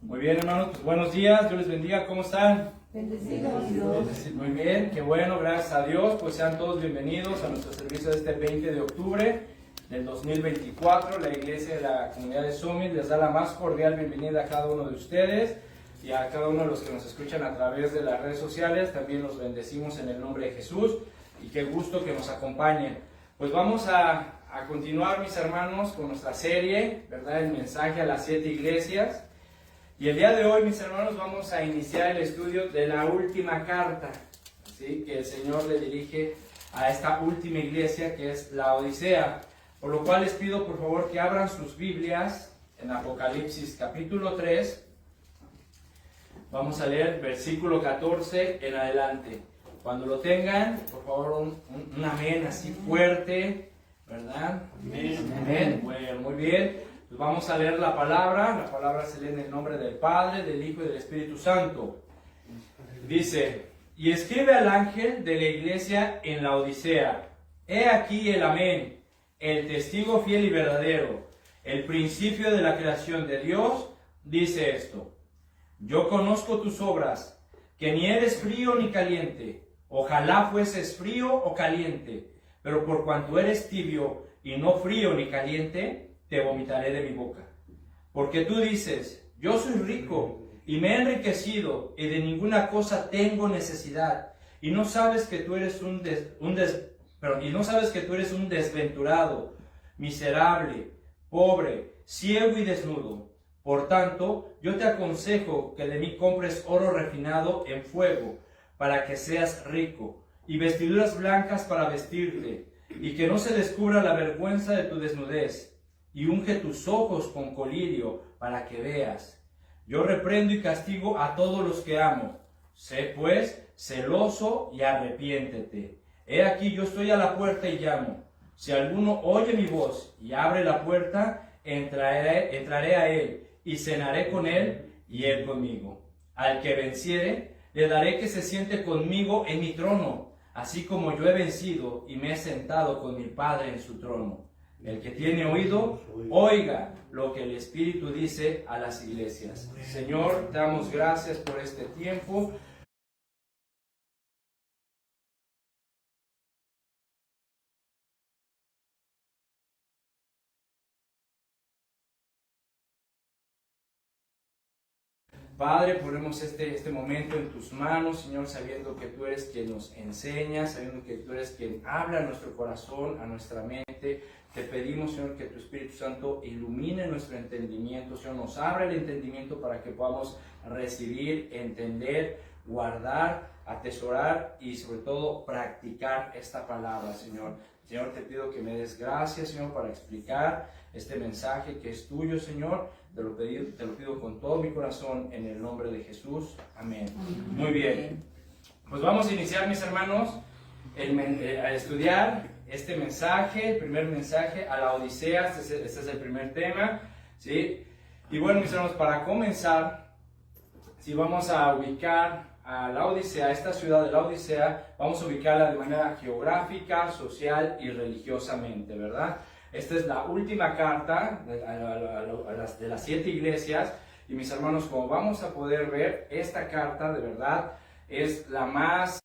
Muy bien, hermanos, pues buenos días, Dios les bendiga, ¿cómo están? Bendecidos Dios. Muy bien, qué bueno, gracias a Dios, pues sean todos bienvenidos a nuestro servicio de este 20 de octubre del 2024. La iglesia de la comunidad de Summit les da la más cordial bienvenida a cada uno de ustedes y a cada uno de los que nos escuchan a través de las redes sociales. También los bendecimos en el nombre de Jesús y qué gusto que nos acompañen. Pues vamos a continuar, mis hermanos, con nuestra serie, ¿verdad? El mensaje a las 7 iglesias. Y el día de hoy, mis hermanos, vamos a iniciar el estudio de la última carta, ¿sí?, que el Señor le dirige a esta última iglesia, que es la Odisea. Por lo cual les pido, por favor, que abran sus Biblias en Apocalipsis capítulo 3. Vamos a leer versículo 14 en adelante. Cuando lo tengan, por favor, un amén así fuerte, ¿verdad? Amén. Amén. Bueno, muy bien. Pues vamos a leer la palabra se lee en el nombre del Padre, del Hijo y del Espíritu Santo. Dice: y escribe al ángel de la iglesia en la Odisea: he aquí el amén, el testigo fiel y verdadero, el principio de la creación de Dios, dice esto: yo conozco tus obras, que ni eres frío ni caliente. Ojalá fueses frío o caliente, pero por cuanto eres tibio y no frío ni caliente, te vomitaré de mi boca. Porque tú dices: yo soy rico y me he enriquecido y de ninguna cosa tengo necesidad, y no sabes que tú eres un desventurado, miserable, pobre, ciego y desnudo. Por tanto, yo te aconsejo que de mí compres oro refinado en fuego, para que seas rico, y vestiduras blancas para vestirte, y que no se descubra la vergüenza de tu desnudez, y unge tus ojos con colirio para que veas. Yo reprendo y castigo a todos los que amo. Sé pues celoso y arrepiéntete. He aquí yo estoy a la puerta y llamo. Si alguno oye mi voz y abre la puerta, entraré a él y cenaré con él y él conmigo. Al que venciere, le daré que se siente conmigo en mi trono, así como yo he vencido y me he sentado con mi Padre en su trono. El que tiene oído, oiga lo que el Espíritu dice a las iglesias. Señor, te damos gracias por este tiempo. Padre, ponemos este momento en tus manos, Señor, sabiendo que tú eres quien nos enseña, sabiendo que tú eres quien habla a nuestro corazón, a nuestra mente. Te pedimos, Señor, que tu Espíritu Santo ilumine nuestro entendimiento, Señor, nos abra el entendimiento para que podamos recibir, entender, guardar, atesorar y sobre todo practicar esta palabra, Señor. Señor, te pido que me des gracias, Señor, para explicar este mensaje que es tuyo, Señor. Te lo pido con todo mi corazón en el nombre de Jesús. Amén. Muy bien. Pues vamos a iniciar, mis hermanos, a estudiar este mensaje, el primer mensaje a la Odisea. Este es el primer tema, ¿sí? Y bueno, mis hermanos, para comenzar, si vamos a ubicar a la Odisea, esta ciudad de la Odisea, vamos a ubicarla de manera geográfica, social y religiosamente, ¿verdad? Esta es la última carta de las 7 iglesias. Y mis hermanos, como vamos a poder ver, esta carta de verdad es la más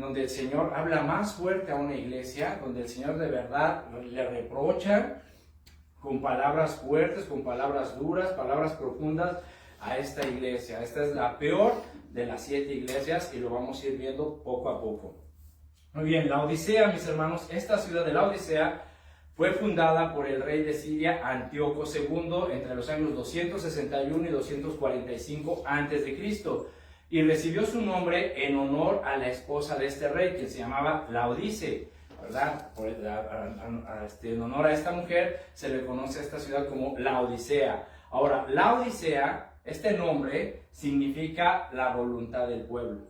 donde el Señor habla más fuerte a una iglesia, donde el Señor de verdad le reprocha con palabras fuertes, con palabras duras, palabras profundas a esta iglesia. Esta es la peor de las 7 iglesias y lo vamos a ir viendo poco a poco. Muy bien, la Odisea, mis hermanos, esta ciudad de la Odisea fue fundada por el rey de Siria, Antíoco II, entre los años 261 y 245 a.C., y recibió su nombre en honor a la esposa de este rey, que se llamaba Laodice, ¿verdad? En honor a esta mujer se le conoce a esta ciudad como la Odisea. Ahora, la Odisea, este nombre significa la voluntad del pueblo.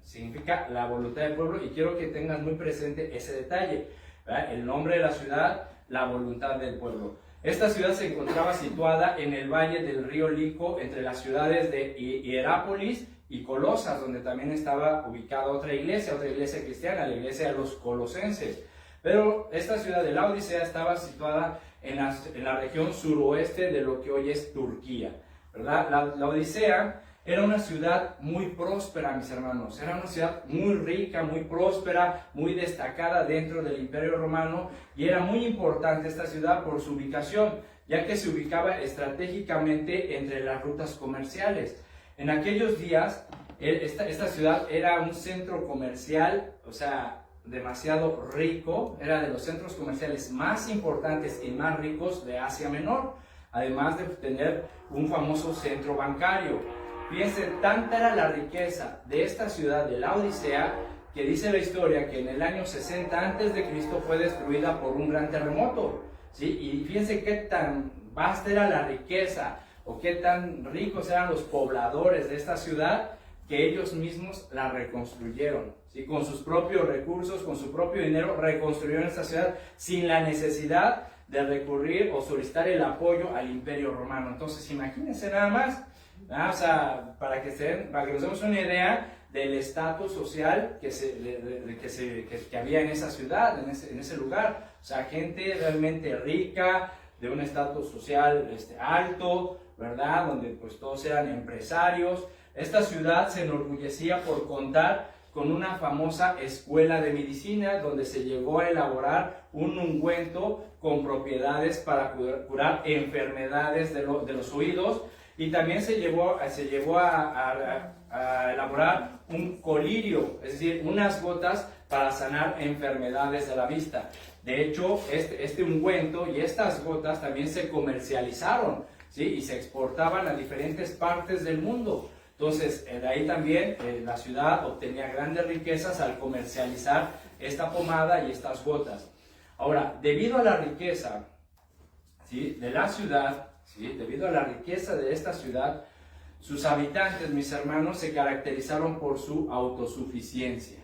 Significa la voluntad del pueblo, y quiero que tengas muy presente ese detalle, ¿verdad? El nombre de la ciudad, la voluntad del pueblo. Esta ciudad se encontraba situada en el valle del río Lico, entre las ciudades de Hierápolis y Colosas, donde también estaba ubicada otra iglesia cristiana, la iglesia de los colosenses. Pero esta ciudad de la Odisea estaba situada en la región suroeste de lo que hoy es Turquía, ¿verdad? La Odisea era una ciudad muy próspera, mis hermanos. Era una ciudad muy rica, muy próspera, muy destacada dentro del Imperio Romano, y era muy importante esta ciudad por su ubicación, ya que se ubicaba estratégicamente entre las rutas comerciales. En aquellos días, esta ciudad era un centro comercial, o sea, demasiado rico. Era de los centros comerciales más importantes y más ricos de Asia Menor, además de tener un famoso centro bancario. Fíjense, tanta era la riqueza de esta ciudad de la Odisea, que dice la historia que en el año 60 a.C. fue destruida por un gran terremoto, ¿sí? Y fíjense qué tan vasta era la riqueza, o qué tan ricos eran los pobladores de esta ciudad, que ellos mismos la reconstruyeron, ¿sí? Con sus propios recursos, con su propio dinero, reconstruyeron esta ciudad sin la necesidad de recurrir o solicitar el apoyo al Imperio Romano. Entonces, imagínense nada más, o sea, para que nos demos una idea del estatus social que había en esa ciudad, en ese lugar. O sea, gente realmente rica, de un estatus social alto, ¿verdad? Donde pues todos eran empresarios. Esta ciudad se enorgullecía por contar con una famosa escuela de medicina, donde se llegó a elaborar un ungüento con propiedades para curar enfermedades de los oídos. Y también se llevó a elaborar un colirio, es decir, unas gotas para sanar enfermedades de la vista. De hecho, este ungüento y estas gotas también se comercializaron, ¿sí? Y se exportaban a diferentes partes del mundo. Entonces, de ahí también la ciudad obtenía grandes riquezas al comercializar esta pomada y estas gotas. Ahora, debido a la riqueza, ¿sí?, de la ciudad, ¿sí?, debido a la riqueza de esta ciudad, sus habitantes, mis hermanos, se caracterizaron por su autosuficiencia,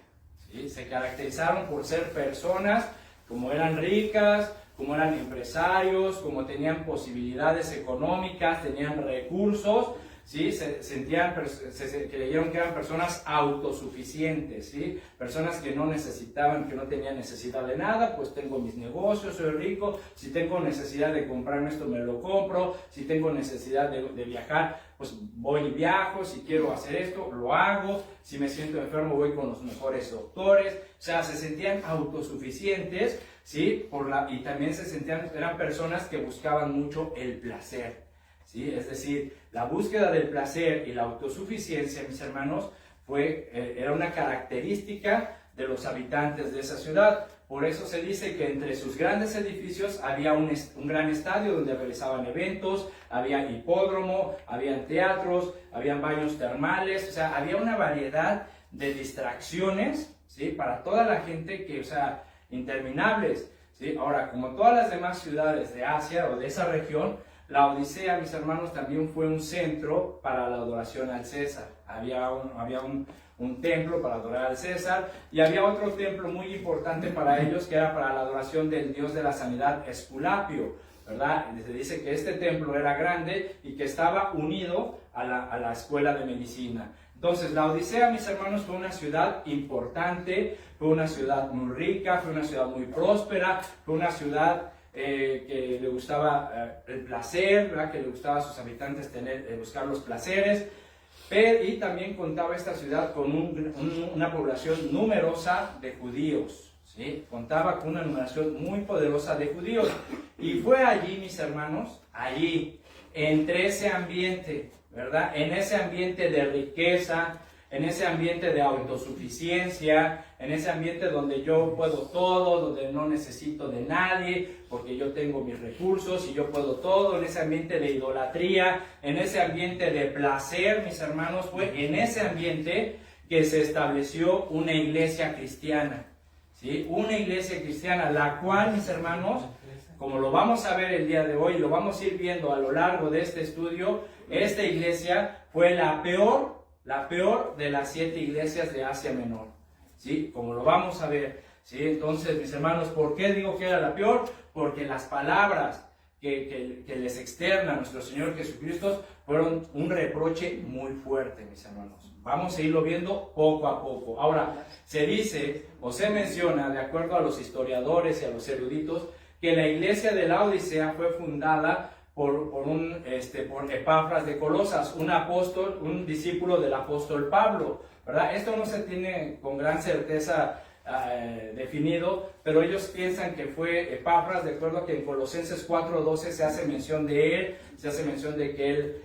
¿sí? Se caracterizaron por ser personas como eran ricas, como eran empresarios, como tenían posibilidades económicas, tenían recursos, ¿sí? Creyeron que eran personas autosuficientes, ¿sí? Personas que no necesitaban, que no tenían necesidad de nada. Pues tengo mis negocios, soy rico, si tengo necesidad de comprarme esto me lo compro, si tengo necesidad de viajar, pues voy y viajo, si quiero hacer esto, lo hago, si me siento enfermo voy con los mejores doctores. O sea, se sentían autosuficientes, ¿sí? Y también eran personas que buscaban mucho el placer, ¿sí? Es decir, la búsqueda del placer y la autosuficiencia, mis hermanos, era una característica de los habitantes de esa ciudad. Por eso se dice que entre sus grandes edificios había un gran estadio donde realizaban eventos, había hipódromo, habían teatros, habían baños termales. O sea, había una variedad de distracciones, ¿sí?, para toda la gente interminables, ¿sí? Ahora, como todas las demás ciudades de Asia o de esa región, la Odisea, mis hermanos, también fue un centro para la adoración al César. Había un templo para adorar al César, y había otro templo muy importante para ellos, que era para la adoración del dios de la sanidad, Esculapio, ¿verdad? Se dice que este templo era grande y que estaba unido a la escuela de medicina. Entonces, la Odisea, mis hermanos, fue una ciudad importante, fue una ciudad muy rica, fue una ciudad muy próspera, fue una ciudad que le gustaba el placer, ¿verdad?, que le gustaba a sus habitantes buscar los placeres. Y también contaba esta ciudad con una población numerosa de judíos, ¿sí? Contaba con una numeración muy poderosa de judíos. Y fue allí, mis hermanos, allí, entre ese ambiente, ¿verdad?, en ese ambiente de riqueza, en ese ambiente de autosuficiencia, en ese ambiente donde yo puedo todo, donde no necesito de nadie, porque yo tengo mis recursos y yo puedo todo, en ese ambiente de idolatría, en ese ambiente de placer, mis hermanos, fue en ese ambiente que se estableció una iglesia cristiana, ¿sí? Una iglesia cristiana, la cual, mis hermanos, como lo vamos a ver el día de hoy, lo vamos a ir viendo a lo largo de este estudio, esta iglesia fue la peor de las 7 iglesias de Asia Menor, ¿sí? Como lo vamos a ver, ¿sí? Entonces, mis hermanos, ¿por qué digo que era la peor? Porque las palabras que les externa nuestro Señor Jesucristo fueron un reproche muy fuerte, mis hermanos. Vamos a irlo viendo poco a poco. Ahora, se dice o se menciona, de acuerdo a los historiadores y a los eruditos, que la iglesia de la Odisea fue fundada por Epafras de Colosas, un apóstol, un discípulo del apóstol Pablo, ¿verdad? Esto no se tiene con gran certeza definido, pero ellos piensan que fue Epafras, de acuerdo a que en Colosenses 4:12 se hace mención de él, se hace mención de que él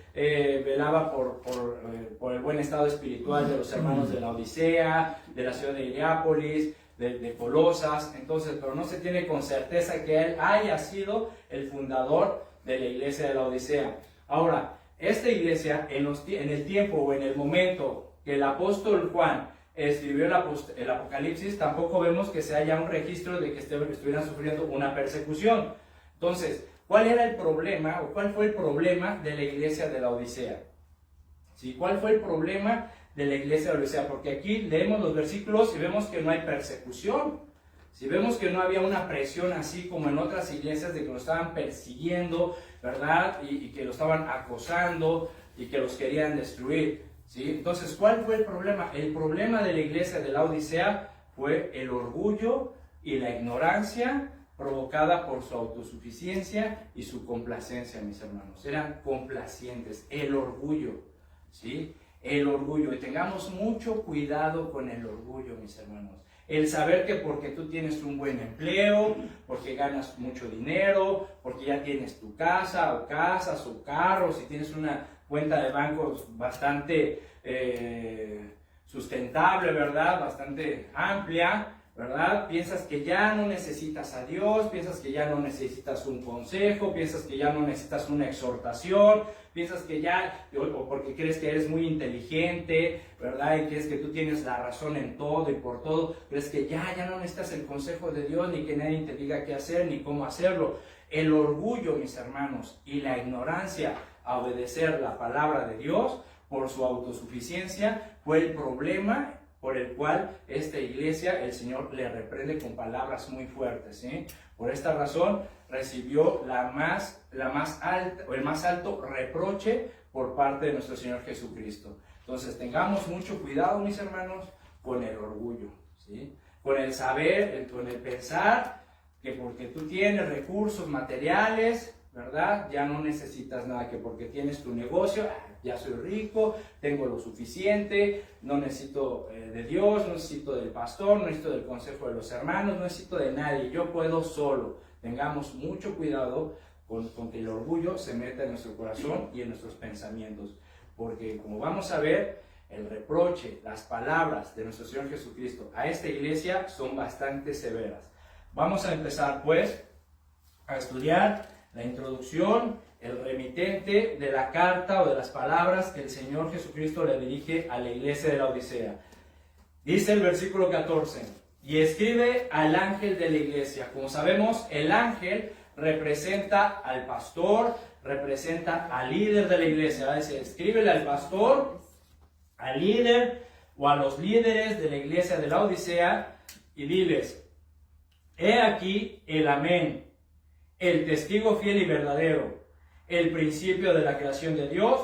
velaba por el buen estado espiritual de los hermanos de la Odisea, de la ciudad de Hierápolis, de Colosas. Entonces, pero no se tiene con certeza que él haya sido el fundador de la iglesia de la Odisea. Ahora, esta iglesia, en el tiempo o en el momento que el apóstol Juan escribió el Apocalipsis, tampoco vemos que se haya un registro de que estuvieran sufriendo una persecución. Entonces, ¿cuál era el problema o cuál fue el problema de la iglesia de la Odisea? ¿Sí? ¿Cuál fue el problema de la iglesia de la Odisea? Porque aquí leemos los versículos y vemos que no hay persecución. Si vemos que no había una presión así como en otras iglesias de que lo estaban persiguiendo, ¿verdad? Y que lo estaban acosando y que los querían destruir. ¿Sí? Entonces, ¿cuál fue el problema? El problema de la iglesia de la Odisea fue el orgullo y la ignorancia provocada por su autosuficiencia y su complacencia, mis hermanos. Eran complacientes, el orgullo, ¿sí? El orgullo. Y tengamos mucho cuidado con el orgullo, mis hermanos. El saber que porque tú tienes un buen empleo, porque ganas mucho dinero, porque ya tienes tu casa o casas o carros, y tienes una cuenta de banco bastante sustentable, ¿verdad? Bastante amplia, ¿verdad? Piensas que ya no necesitas a Dios, piensas que ya no necesitas un consejo, piensas que ya no necesitas una exhortación, piensas que ya, o porque crees que eres muy inteligente, ¿verdad? Y crees que tú tienes la razón en todo y por todo, crees que ya no necesitas el consejo de Dios, ni que nadie te diga qué hacer, ni cómo hacerlo. El orgullo, mis hermanos, y la ignorancia a obedecer la palabra de Dios por su autosuficiencia fue el problema por el cual esta iglesia el Señor le reprende con palabras muy fuertes, ¿sí? Por esta razón recibió el más alto reproche por parte de nuestro Señor Jesucristo. Entonces tengamos mucho cuidado, mis hermanos, con el orgullo, ¿sí? Con el saber, con el pensar que porque tú tienes recursos materiales, ¿verdad? Ya no necesitas nada, que porque tienes tu negocio, ya soy rico, tengo lo suficiente, no necesito de Dios, no necesito del pastor, no necesito del consejo de los hermanos, no necesito de nadie, yo puedo solo. Tengamos mucho cuidado con que el orgullo se meta en nuestro corazón y en nuestros pensamientos, porque como vamos a ver, el reproche, las palabras de nuestro Señor Jesucristo a esta iglesia son bastante severas. Vamos a empezar pues a estudiar la introducción, el remitente de la carta o de las palabras que el Señor Jesucristo le dirige a la iglesia de la Odisea. Dice el versículo 14, y escribe al ángel de la iglesia. Como sabemos, el ángel representa al pastor, representa al líder de la iglesia. Es decir, escríbele al pastor, al líder o a los líderes de la iglesia de la Odisea y diles, he aquí el amén, el testigo fiel y verdadero, el principio de la creación de Dios,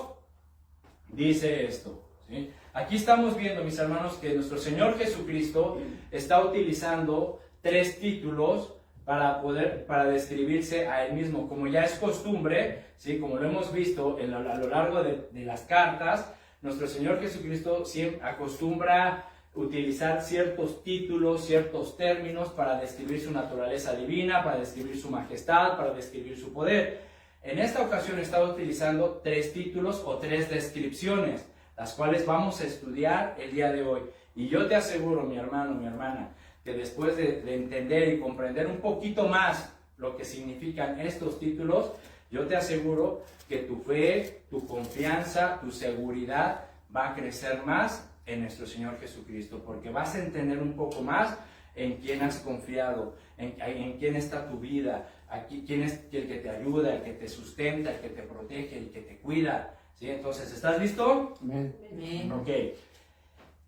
dice esto, ¿sí? Aquí estamos viendo, mis hermanos, que nuestro Señor Jesucristo está utilizando 3 títulos para describirse a Él mismo. Como ya es costumbre, ¿sí? Como lo hemos visto a lo largo de las cartas, nuestro Señor Jesucristo siempre acostumbra utilizar ciertos títulos, ciertos términos para describir su naturaleza divina, para describir su majestad, para describir su poder. En esta ocasión está utilizando 3 títulos o 3 descripciones, las cuales vamos a estudiar el día de hoy. Y yo te aseguro, mi hermano, mi hermana, que después de entender y comprender un poquito más lo que significan estos títulos, yo te aseguro que tu fe, tu confianza, tu seguridad va a crecer más en nuestro Señor Jesucristo, porque vas a entender un poco más en quién has confiado, en quién está tu vida, aquí quién es el que te ayuda, el que te sustenta, el que te protege, el que te cuida, ¿sí? Entonces, ¿estás listo? Amén. Ok.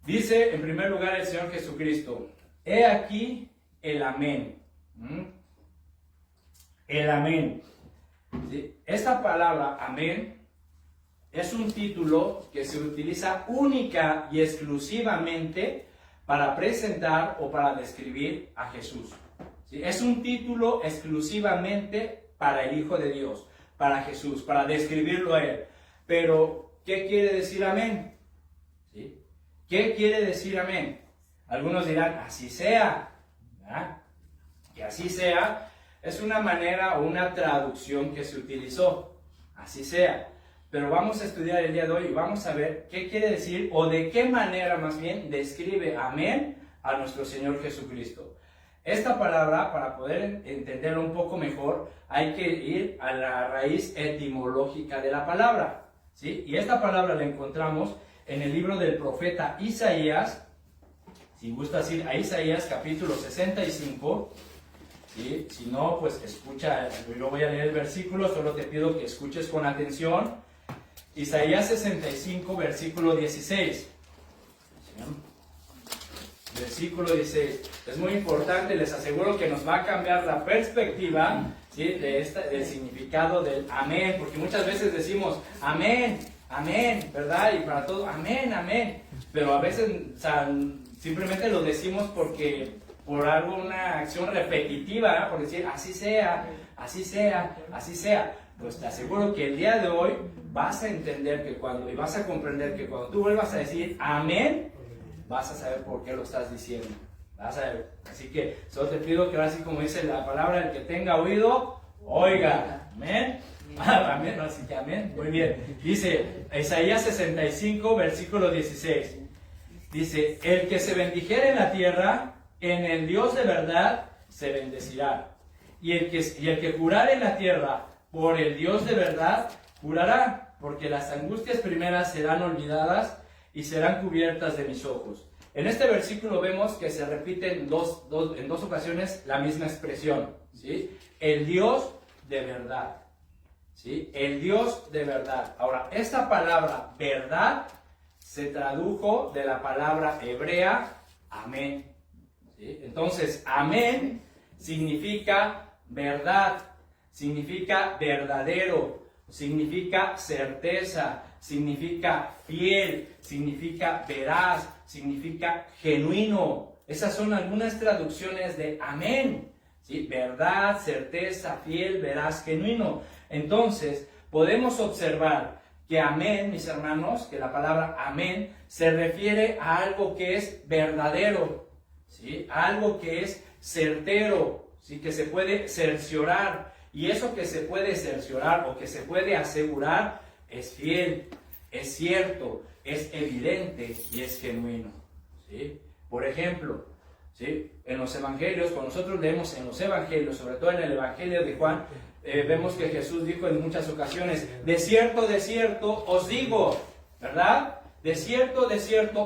Dice en primer lugar el Señor Jesucristo, he aquí el amén. El amén. ¿Sí? Esta palabra amén es un título que se utiliza única y exclusivamente para presentar o para describir a Jesús. ¿sí? Es un título exclusivamente para el Hijo de Dios, para Jesús, para describirlo a Él. Pero, ¿qué quiere decir amén? ¿Sí? ¿Qué quiere decir amén? Algunos dirán, así sea. ¿Verdad? Que así sea es una manera o una traducción que se utilizó. Así sea. Pero vamos a estudiar el día de hoy y vamos a ver qué quiere decir o de qué manera más bien describe amén a nuestro Señor Jesucristo. Esta palabra, para poder entenderlo un poco mejor, hay que ir a la raíz etimológica de la palabra, ¿sí? Y esta palabra la encontramos en el libro del profeta Isaías. Si gustas ir a Isaías capítulo 65, ¿sí? Si no, pues escucha, yo voy a leer el versículo, solo te pido que escuches con atención. Isaías 65, versículo 16. ¿Sí? Versículo 16. Es muy importante, les aseguro que nos va a cambiar la perspectiva, ¿sí? Del significado del amén, porque muchas veces decimos amén, amén, ¿verdad? Y para todo, amén, amén. Pero a veces, o sea, simplemente lo decimos porque por algo, una acción repetitiva, ¿no? Por decir así sea, así sea, así sea. Pues te aseguro que el día de hoy vas a entender que cuando, y vas a comprender que cuando tú vuelvas a decir amén, vas a saber por qué lo estás diciendo. Vas a ver. Así que solo te pido que ahora sí, como dice la palabra, el que tenga oído, oiga. Amén. Amén. Así que amén. Muy bien. Dice Isaías 65, versículo 16. Dice, el que se bendijere en la tierra, en el Dios de verdad se bendecirá. Y el que jurare en la tierra, por el Dios de verdad, jurará, porque las angustias primeras serán olvidadas y serán cubiertas de mis ojos. En este versículo vemos que se repite en dos ocasiones la misma expresión, ¿sí? El Dios de verdad, ¿sí? El Dios de verdad. Ahora, esta palabra verdad se tradujo de la palabra hebrea amén, ¿sí? Entonces, amén significa verdad, significa verdadero, significa certeza, significa fiel, significa veraz, significa genuino. Esas son algunas traducciones de amén, ¿sí? Verdad, certeza, fiel, veraz, genuino. Entonces, podemos observar que amén, mis hermanos, que la palabra amén se refiere a algo que es verdadero, ¿sí? A algo que es certero, ¿sí? Que se puede cerciorar. Y eso que se puede cerciorar o que se puede asegurar es fiel, es cierto, es evidente y es genuino, ¿sí? Por ejemplo, ¿sí? En los evangelios, cuando nosotros leemos en los evangelios, sobre todo en el evangelio de Juan, vemos que Jesús dijo en muchas ocasiones, de cierto os digo, ¿verdad? De cierto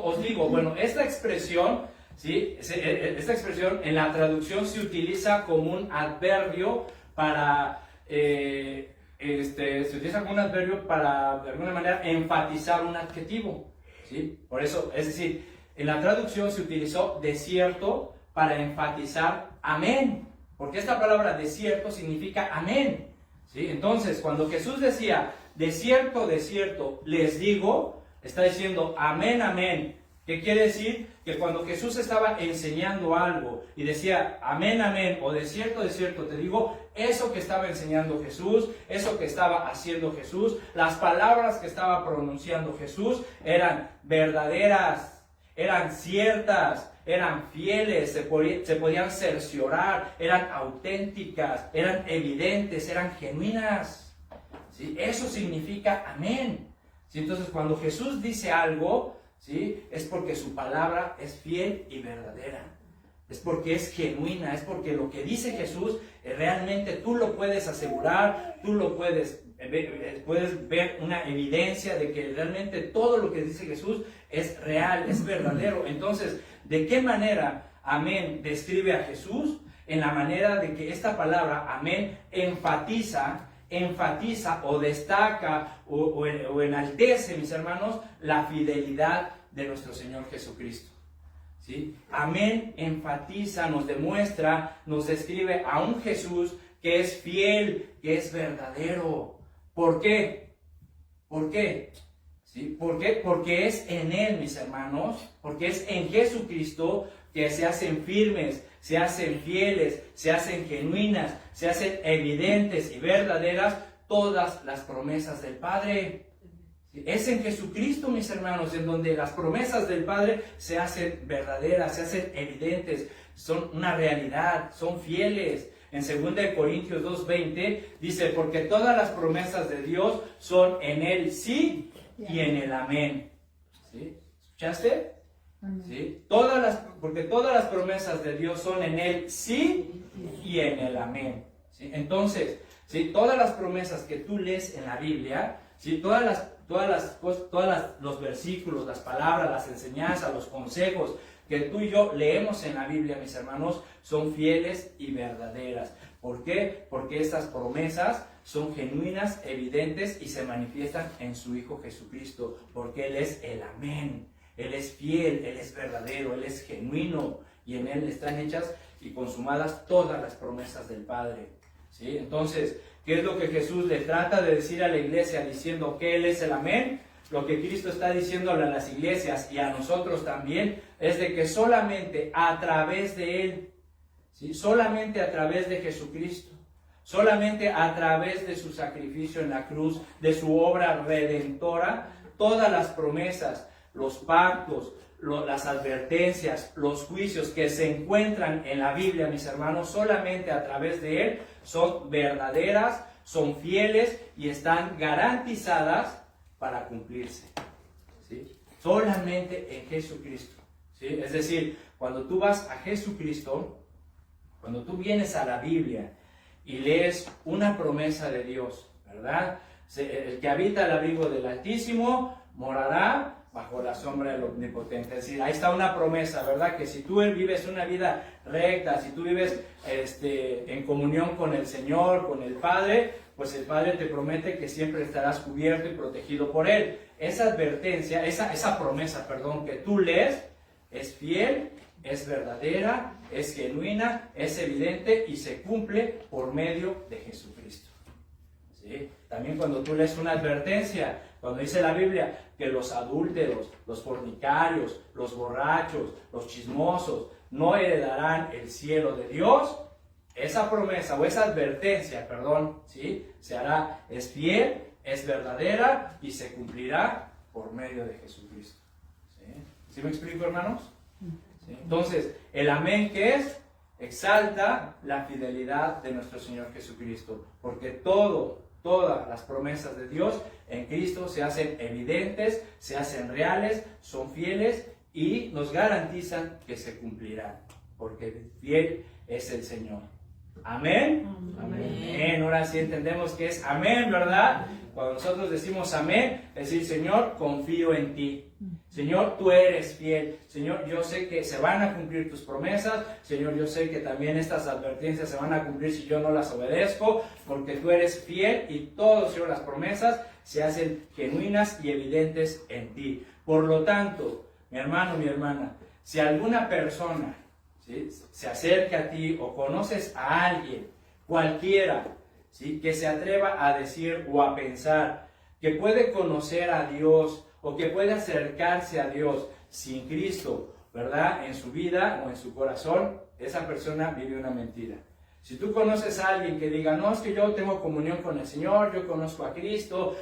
os digo. Bueno, esta expresión, ¿sí? Esta expresión en la traducción se utiliza como un adverbio para, se utiliza como un adverbio para, de alguna manera, enfatizar un adjetivo, ¿sí? Por eso, es decir, en la traducción se utilizó de cierto para enfatizar amén, porque esta palabra de cierto significa amén, ¿sí? Entonces, cuando Jesús decía, de cierto les digo, está diciendo amén, amén. ¿Qué quiere decir? Que cuando Jesús estaba enseñando algo y decía amén, amén, o de cierto te digo, eso que estaba enseñando Jesús, eso que estaba haciendo Jesús, las palabras que estaba pronunciando Jesús eran verdaderas, eran ciertas, eran fieles, se podían cerciorar, eran auténticas, eran evidentes, eran genuinas, ¿sí? Eso significa amén, ¿sí? Entonces, cuando Jesús dice algo, ¿sí? Es porque su palabra es fiel y verdadera, es porque es genuina, es porque lo que dice Jesús realmente tú lo puedes asegurar, tú lo puedes ver una evidencia de que realmente todo lo que dice Jesús es real, es verdadero. Entonces, ¿de qué manera amén describe a Jesús? En la manera de que esta palabra amén enfatiza o destaca o enaltece, mis hermanos, la fidelidad de nuestro Señor Jesucristo, ¿sí? Amén enfatiza, nos demuestra, nos describe a un Jesús que es fiel, que es verdadero. ¿Por qué? ¿Por qué? ¿Sí? ¿Por qué? Porque es en Él, mis hermanos, porque es en Jesucristo que se hacen firmes, se hacen fieles, se hacen genuinas, se hacen evidentes y verdaderas todas las promesas del Padre. Es en Jesucristo, mis hermanos, en donde las promesas del Padre se hacen verdaderas, se hacen evidentes, son una realidad, son fieles. En 2 Corintios 2:20 dice, porque todas las promesas de Dios son en el sí y en el amén. ¿Sí? ¿Escuchaste? ¿Sí? Porque todas las promesas de Dios son en el sí y en el amén. ¿Sí? Entonces, ¿sí? Todas las promesas que tú lees en la Biblia, ¿sí? Todos los versículos, las palabras, las enseñanzas, los consejos que tú y yo leemos en la Biblia, mis hermanos, son fieles y verdaderas. ¿Por qué? Porque estas promesas son genuinas, evidentes y se manifiestan en su Hijo Jesucristo, porque Él es el amén. Él es fiel, Él es verdadero, Él es genuino y en Él están hechas y consumadas todas las promesas del Padre. ¿Sí? Entonces, ¿qué es lo que Jesús le trata de decir a la iglesia diciendo que Él es el amén? Lo que Cristo está diciéndole a las iglesias y a nosotros también es de que solamente a través de Él, ¿sí? Solamente a través de Jesucristo, solamente a través de su sacrificio en la cruz, de su obra redentora, todas las promesas, los pactos, las advertencias, los juicios que se encuentran en la Biblia, mis hermanos, solamente a través de Él son verdaderas, son fieles y están garantizadas para cumplirse. ¿Sí? Solamente en Jesucristo. ¿Sí? Es decir, cuando tú vas a Jesucristo, cuando tú vienes a la Biblia y lees una promesa de Dios, ¿verdad? El que habita el abrigo del Altísimo morará bajo la sombra del Omnipotente. Es decir, ahí está una promesa, ¿verdad? Que si tú vives una vida recta, si tú vives en comunión con el Señor, con el Padre, pues el Padre te promete que siempre estarás cubierto y protegido por Él. Esa advertencia, esa promesa, que tú lees, es fiel, es verdadera, es genuina, es evidente y se cumple por medio de Jesucristo. ¿Sí? También cuando tú lees una advertencia, cuando dice la Biblia que los adúlteros, los fornicarios, los borrachos, los chismosos no heredarán el cielo de Dios, esa promesa o esa advertencia, ¿sí? Es fiel, es verdadera y se cumplirá por medio de Jesucristo. ¿Sí? ¿Sí me explico, hermanos? ¿Sí? Entonces, el amén, ¿qué es? Exalta la fidelidad de nuestro Señor Jesucristo, porque todas las promesas de Dios en Cristo se hacen evidentes, se hacen reales, son fieles y nos garantizan que se cumplirán, porque fiel es el Señor. ¿Amén? Amén. Ahora sí entendemos que es amén, ¿verdad? Cuando nosotros decimos amén, es decir, Señor, confío en ti. Señor, tú eres fiel. Señor, yo sé que se van a cumplir tus promesas. Señor, yo sé que también estas advertencias se van a cumplir si yo no las obedezco, porque tú eres fiel y todas, Señor, las promesas se hacen genuinas y evidentes en ti. Por lo tanto, mi hermano, mi hermana, si alguna persona, ¿sí?, se acerca a ti o conoces a alguien, cualquiera, ¿sí?, que se atreva a decir o a pensar que puede conocer a Dios o que puede acercarse a Dios sin Cristo, ¿verdad?, en su vida o en su corazón, esa persona vive una mentira. Si tú conoces a alguien que diga, no, es que yo tengo comunión con el Señor, yo conozco a Cristo,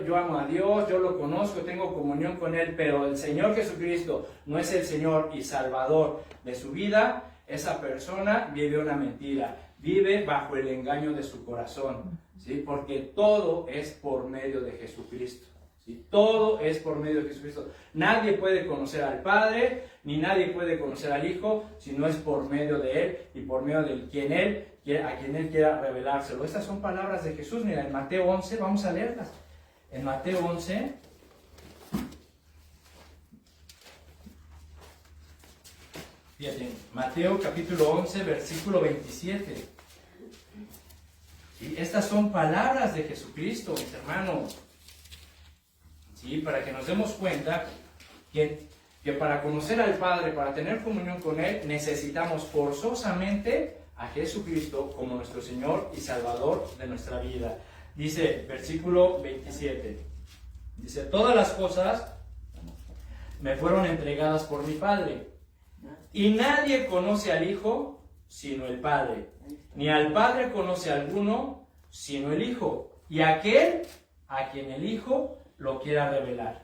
yo amo a Dios, yo lo conozco, tengo comunión con Él, pero el Señor Jesucristo no es el Señor y Salvador de su vida, esa persona vive una mentira, vive bajo el engaño de su corazón, ¿sí? Porque todo es por medio de Jesucristo. ¿Sí? Todo es por medio de Jesucristo. Nadie puede conocer al Padre, ni nadie puede conocer al Hijo, si no es por medio de Él y por medio de a quien Él quiera revelárselo. Estas son palabras de Jesús. Mira, en Mateo 11, vamos a leerlas. En Mateo 11, fíjate, Mateo capítulo 11, versículo 27. Y estas son palabras de Jesucristo, mis hermanos. ¿Sí? Para que nos demos cuenta que para conocer al Padre, para tener comunión con Él, necesitamos forzosamente a Jesucristo como nuestro Señor y Salvador de nuestra vida. Dice, versículo 27, dice, todas las cosas me fueron entregadas por mi Padre, Y nadie conoce al Hijo sino el Padre, ni al Padre conoce alguno sino el Hijo, y aquel a quien el Hijo lo quiera revelar.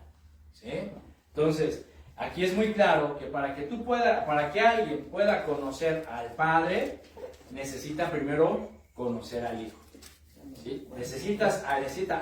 ¿Sí? Entonces, aquí es muy claro que para que alguien pueda conocer al Padre, necesita primero conocer al Hijo. ¿Sí? Necesita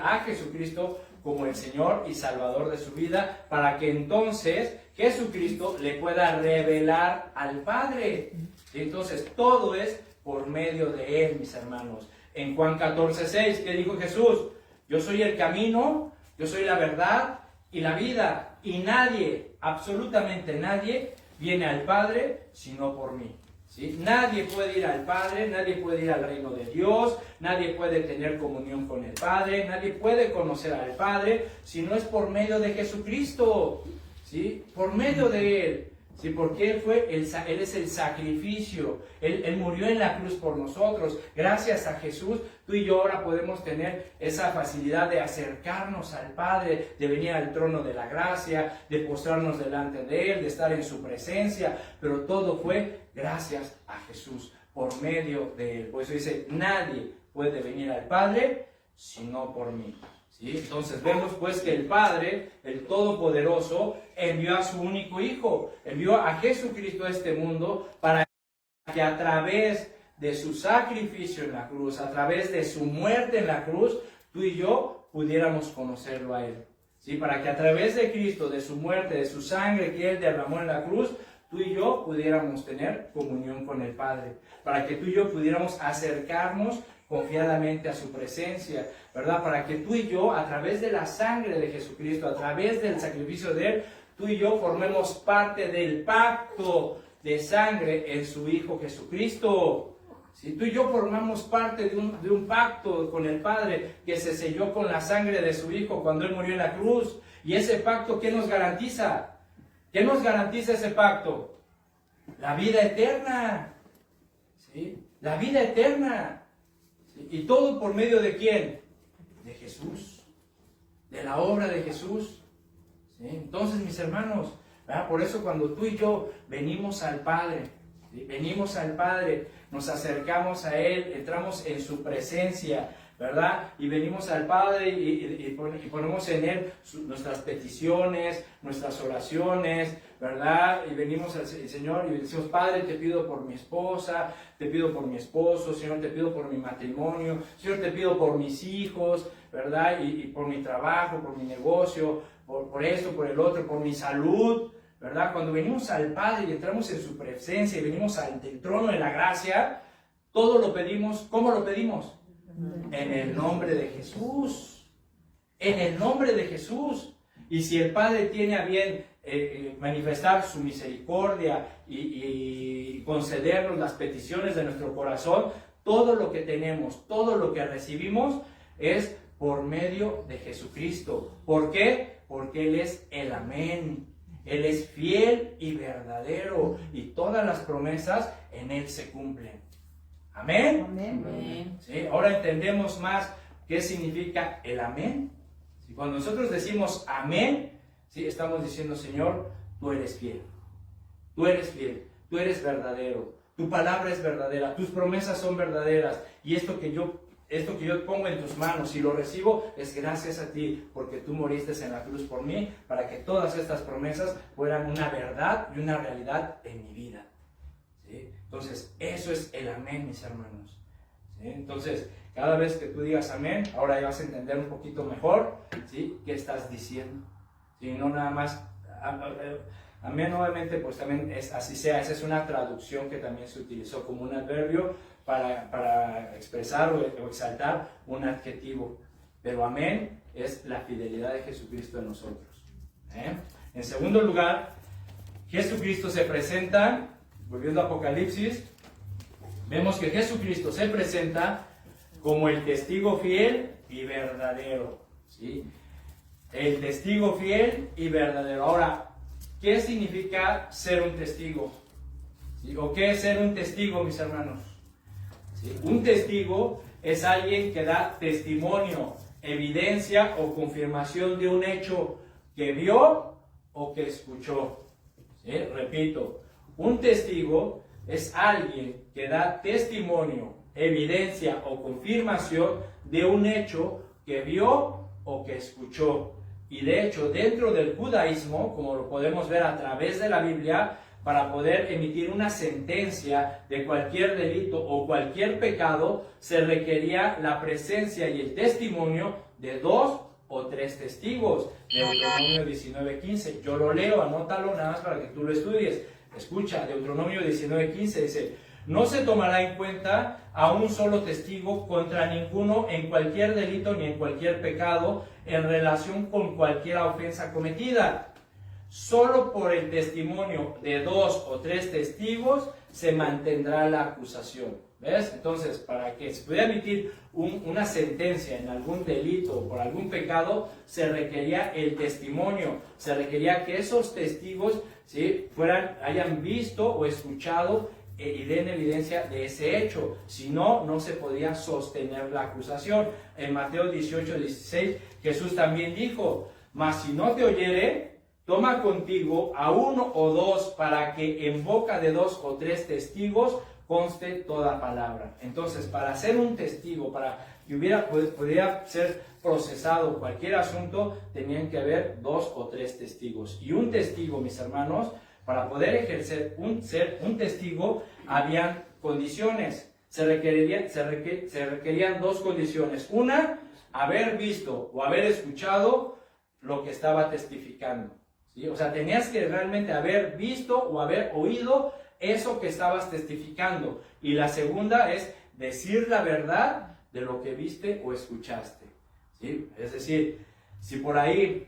a Jesucristo como el Señor y Salvador de su vida, para que entonces Jesucristo le pueda revelar al Padre. ¿Sí? Entonces, todo es por medio de Él, mis hermanos. En Juan 14:6, ¿qué dijo Jesús? Yo soy el camino, yo soy la verdad y la vida, y nadie, absolutamente nadie, viene al Padre sino por mí. ¿Sí? Nadie puede ir al Padre, nadie puede ir al reino de Dios, nadie puede tener comunión con el Padre, nadie puede conocer al Padre si no es por medio de Jesucristo. ¿Sí? Por medio de Él. ¿Sí? Porque Él es el sacrificio. Él murió en la cruz por nosotros. Gracias a Jesús, tú y yo ahora podemos tener esa facilidad de acercarnos al Padre, de venir al trono de la gracia, de postrarnos delante de Él, de estar en su presencia. Pero todo fue gracias a Jesús, por medio de Él. Por eso dice, nadie puede venir al Padre sino por mí. ¿Sí? Entonces vemos pues que el Padre, el Todopoderoso, envió a su único Hijo, envió a Jesucristo a este mundo para que a través de su sacrificio en la cruz, a través de su muerte en la cruz, tú y yo pudiéramos conocerlo a Él. ¿Sí? Para que a través de Cristo, de su muerte, de su sangre que Él derramó en la cruz, tú y yo pudiéramos tener comunión con el Padre. Para que tú y yo pudiéramos acercarnos confiadamente a su presencia, ¿verdad? Para que tú y yo, a través de la sangre de Jesucristo, a través del sacrificio de Él, tú y yo formemos parte del pacto de sangre en su Hijo Jesucristo. Si tú y yo formamos parte de un pacto con el Padre que se selló con la sangre de su Hijo cuando Él murió en la cruz. Y ese pacto, ¿qué nos garantiza? ¿Qué nos garantiza ese pacto? La vida eterna. ¿Sí? La vida eterna. ¿Sí? ¿Y todo por medio de quién? De Jesús. De la obra de Jesús. ¿Sí? Entonces, mis hermanos, ¿verdad? Por eso cuando tú y yo venimos al Padre, ¿sí? Venimos al Padre, nos acercamos a Él, entramos en su presencia, ¿verdad? Y venimos al Padre y ponemos en Él nuestras peticiones, nuestras oraciones, ¿verdad? Y venimos al Señor y decimos, Padre, te pido por mi esposa, te pido por mi esposo, Señor, te pido por mi matrimonio, Señor, te pido por mis hijos, ¿verdad? Y por mi trabajo, por mi negocio, por esto, por el otro, por mi salud, ¿verdad? Cuando venimos al Padre y entramos en su presencia y venimos ante el trono de la gracia, todo lo pedimos, ¿cómo lo pedimos? En el nombre de Jesús. En el nombre de Jesús. Y si el Padre tiene a bien manifestar su misericordia y concedernos las peticiones de nuestro corazón, todo lo que tenemos, todo lo que recibimos es por medio de Jesucristo. ¿Por qué? Porque Él es el Amén. Él es fiel y verdadero y todas las promesas en Él se cumplen. ¿Amén? Amén. ¿Sí? Ahora entendemos más qué significa el amén. ¿Sí? Cuando nosotros decimos amén, ¿sí? Estamos diciendo, Señor, tú eres fiel. Tú eres fiel, tú eres verdadero. Tu palabra es verdadera, tus promesas son verdaderas. Y esto que yo pongo en tus manos y lo recibo es gracias a ti, porque tú moriste en la cruz por mí, para que todas estas promesas fueran una verdad y una realidad en mi vida. ¿Sí? Entonces, eso es el amén, mis hermanos. ¿Sí? Entonces, cada vez que tú digas amén, ahora ya vas a entender un poquito mejor, ¿sí? ¿Qué estás diciendo? ¿Sí? No nada más, amén, obviamente, pues también es así sea. Esa es una traducción que también se utilizó como un adverbio para expresar o exaltar un adjetivo. Pero amén es la fidelidad de Jesucristo en nosotros. En segundo lugar, Jesucristo se presenta. Volviendo a Apocalipsis, vemos que Jesucristo se presenta como el testigo fiel y verdadero. ¿Sí? El testigo fiel y verdadero. Ahora, ¿qué significa ser un testigo? ¿Sí? ¿O qué es ser un testigo, mis hermanos? ¿Sí? Un testigo es alguien que da testimonio, evidencia o confirmación de un hecho que vio o que escuchó. ¿Sí? Repito. Un testigo es alguien que da testimonio, evidencia o confirmación de un hecho que vio o que escuchó. Y de hecho, dentro del judaísmo, como lo podemos ver a través de la Biblia, para poder emitir una sentencia de cualquier delito o cualquier pecado, se requería la presencia y el testimonio de 2 o 3 testigos. Deuteronomio 19:15. Yo lo leo, anótalo nada más para que tú lo estudies. Escucha, Deuteronomio 19:15 dice: no se tomará en cuenta a un solo testigo contra ninguno en cualquier delito ni en cualquier pecado en relación con cualquier ofensa cometida. Solo por el testimonio de 2 o 3 testigos se mantendrá la acusación. ¿Ves? Entonces, para que se pudiera emitir una sentencia en algún delito o por algún pecado, se requería el testimonio. Se requería que esos testigos, ¿sí?, hayan visto o escuchado y den evidencia de ese hecho. Si no, no se podía sostener la acusación. En Mateo 18:16, Jesús también dijo: mas si no te oyere, toma contigo a 1 o 2 para que en boca de 2 o 3 testigos conste toda palabra. Entonces, para ser un testigo, para que pudiera ser procesado cualquier asunto, tenían que haber 2 o 3 testigos. Y un testigo, mis hermanos, para poder ejercer ser un testigo, habían condiciones. Se requerían 2 condiciones. Una, haber visto o haber escuchado lo que estaba testificando. ¿Sí? O sea, tenías que realmente haber visto o haber oído eso que estabas testificando. Y la segunda es decir la verdad de lo que viste o escuchaste. ¿Sí? Es decir, si por ahí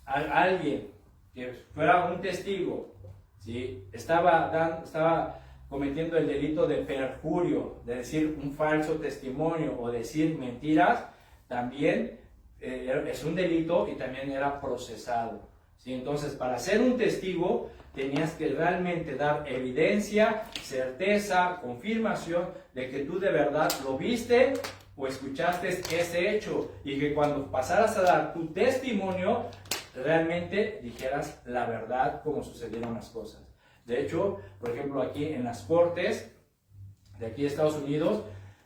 alguien que fuera un testigo, ¿sí?, estaba cometiendo el delito de perjurio, de decir un falso testimonio o decir mentiras, también es un delito y también era procesado. ¿Sí? Entonces, para ser un testigo, tenías que realmente dar evidencia, certeza, confirmación de que tú de verdad lo viste o escuchaste ese hecho, y que cuando pasaras a dar tu testimonio, realmente dijeras la verdad como sucedieron las cosas. De hecho, por ejemplo, aquí en las cortes de aquí de Estados Unidos,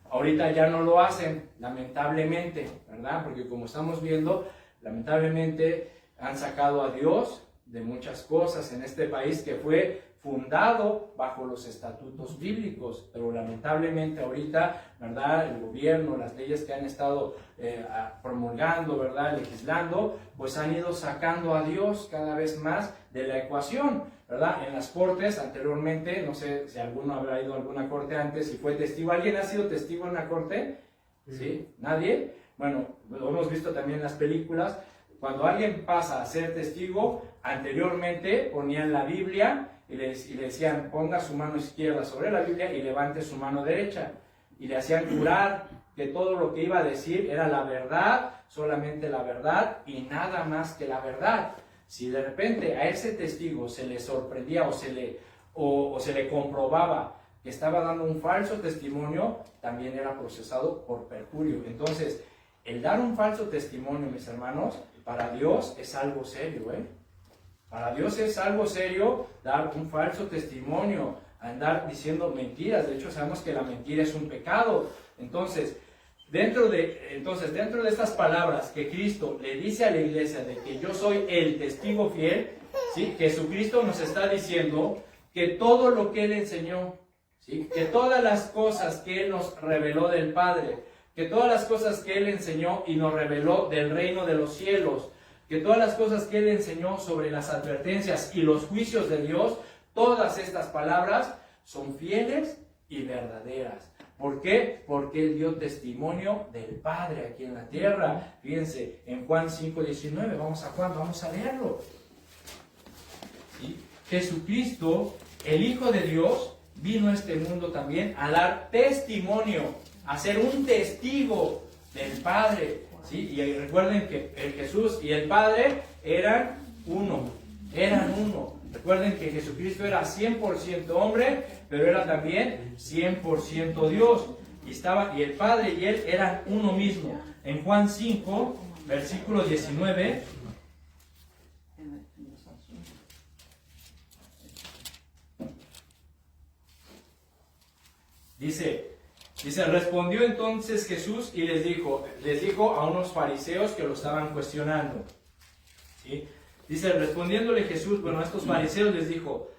ahorita ya no lo hacen, lamentablemente, ¿verdad? Porque como estamos viendo, lamentablemente han sacado a Dios de muchas cosas en este país que fue fundado bajo los estatutos bíblicos, pero lamentablemente ahorita, ¿verdad?, el gobierno, las leyes que han estado promulgando, ¿verdad?, legislando, pues han ido sacando a Dios cada vez más de la ecuación, ¿verdad? En las cortes anteriormente, no sé si alguno habrá ido a alguna corte antes y fue testigo. ¿Alguien ha sido testigo en una corte? ¿Sí? ¿Nadie? Bueno, lo hemos visto también en las películas. Cuando alguien pasa a ser testigo, anteriormente ponían la Biblia y le decían: ponga su mano izquierda sobre la Biblia y levante su mano derecha. Y le hacían jurar que todo lo que iba a decir era la verdad, solamente la verdad y nada más que la verdad. Si de repente a ese testigo se le sorprendía o se le comprobaba que estaba dando un falso testimonio, también era procesado por perjurio. Entonces, el dar un falso testimonio, mis hermanos, para Dios es algo serio, ¿eh? Para Dios es algo serio dar un falso testimonio, andar diciendo mentiras. De hecho, sabemos que la mentira es un pecado. Entonces, dentro de estas palabras que Cristo le dice a la iglesia de que yo soy el testigo fiel, ¿sí?, Jesucristo nos está diciendo que todo lo que Él enseñó, ¿sí?, que todas las cosas que Él nos reveló del Padre, que todas las cosas que Él enseñó y nos reveló del reino de los cielos, que todas las cosas que Él enseñó sobre las advertencias y los juicios de Dios, todas estas palabras son fieles y verdaderas. ¿Por qué? Porque Él dio testimonio del Padre aquí en la tierra. Fíjense, en Juan 5:19, vamos a Juan, vamos a leerlo. ¿Sí? Jesucristo, el Hijo de Dios, vino a este mundo también a dar testimonio, a ser un testigo del Padre. ¿Sí? Y recuerden que el Jesús y el Padre eran uno. Recuerden que Jesucristo era 100% hombre, pero era también 100% Dios. Y el Padre y Él eran uno mismo. En Juan 5, versículo 19... Dice, respondió entonces Jesús y les dijo a unos fariseos que lo estaban cuestionando. ¿Sí? Dice, respondiéndole Jesús, bueno, a estos fariseos les dijo,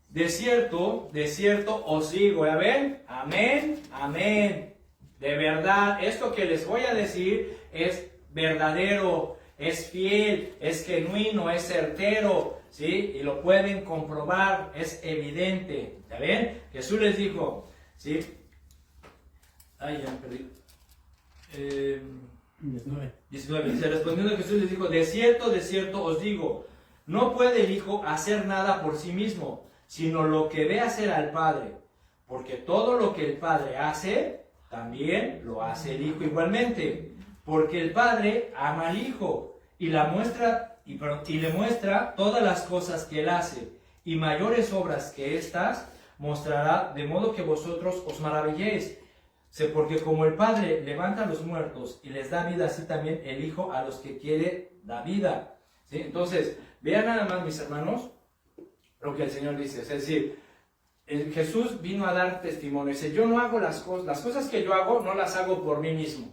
de cierto os digo, ¿ya ven? Amén, amén. De verdad, esto que les voy a decir es verdadero, es fiel, es genuino, es certero, ¿sí? Y lo pueden comprobar, es evidente, ¿ya ven? Jesús les dijo, ¿sí? Ay, ya me perdí. 19. Dice, respondiendo Jesús les dijo, de cierto os digo, no puede el Hijo hacer nada por sí mismo, sino lo que ve hacer al Padre, porque todo lo que el Padre hace, también lo hace el Hijo igualmente, porque el Padre ama al Hijo y le muestra todas las cosas que él hace, y mayores obras que estas mostrará, de modo que vosotros os maravilléis. Porque como el Padre levanta a los muertos y les da vida, así también el Hijo a los que quiere da vida. ¿Sí? Entonces, vean nada más, mis hermanos, lo que el Señor dice. Es decir, Jesús vino a dar testimonio. Dice, yo no hago las cosas que yo hago, no las hago por mí mismo.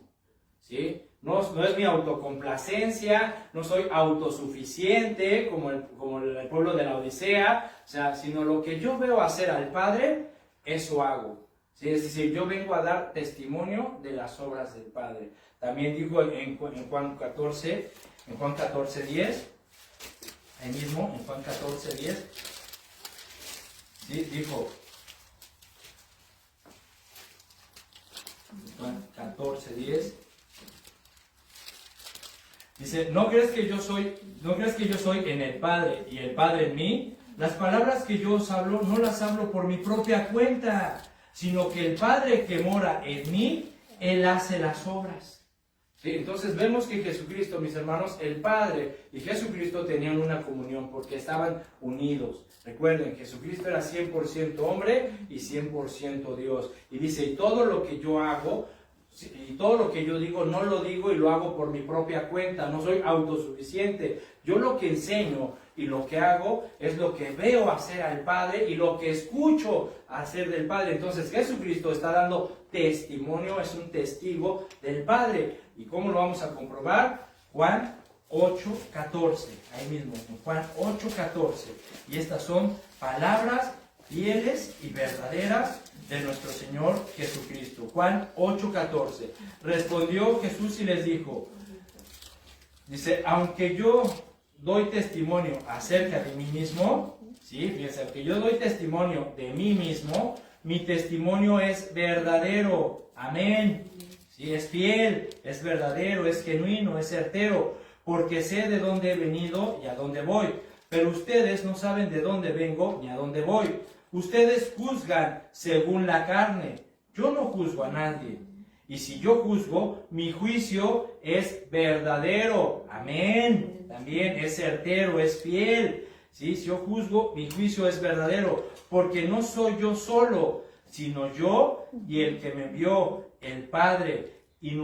¿Sí? No es mi autocomplacencia, no soy autosuficiente como el pueblo de la Odisea, o sea, sino lo que yo veo hacer al Padre, eso hago. ¿Sí? Es decir, yo vengo a dar testimonio de las obras del Padre. También dijo en Juan 14, 10, ahí mismo, en Juan 14, 10, ¿sí? Dijo, Juan 14, 10, dice, ¿no crees que yo soy en el Padre y el Padre en mí? Las palabras que yo os hablo, no las hablo por mi propia cuenta, sino que el Padre que mora en mí, Él hace las obras. ¿Sí? Entonces vemos que Jesucristo, mis hermanos, el Padre y Jesucristo tenían una comunión porque estaban unidos. Recuerden, Jesucristo era 100% hombre y 100% Dios. Y dice, y todo lo que yo hago, y todo lo que yo digo, no lo digo y lo hago por mi propia cuenta, no soy autosuficiente. Yo lo que enseño y lo que hago es lo que veo hacer al Padre y lo que escucho hacer del Padre. Entonces Jesucristo está dando testimonio, es un testigo del Padre. ¿Y cómo lo vamos a comprobar? Juan 8:14, ahí mismo, en Juan 8:14. Y estas son palabras fieles y verdaderas de nuestro Señor Jesucristo. Juan 8:14. Respondió Jesús y les dijo, dice, aunque yo doy testimonio acerca de mí mismo, ¿sí? Fíjense, aunque yo doy testimonio de mí mismo, mi testimonio es verdadero. Amén. Sí, es fiel, es verdadero, es genuino, es certero, porque sé de dónde he venido y a dónde voy. Pero ustedes no saben de dónde vengo ni a dónde voy. Ustedes juzgan según la carne. Yo no juzgo a nadie. Y si yo juzgo, mi juicio es verdadero. Amén. También es certero, es fiel. ¿Sí? Si yo juzgo, mi juicio es verdadero. Porque no soy yo solo, sino yo y el que me envió, el Padre. Y en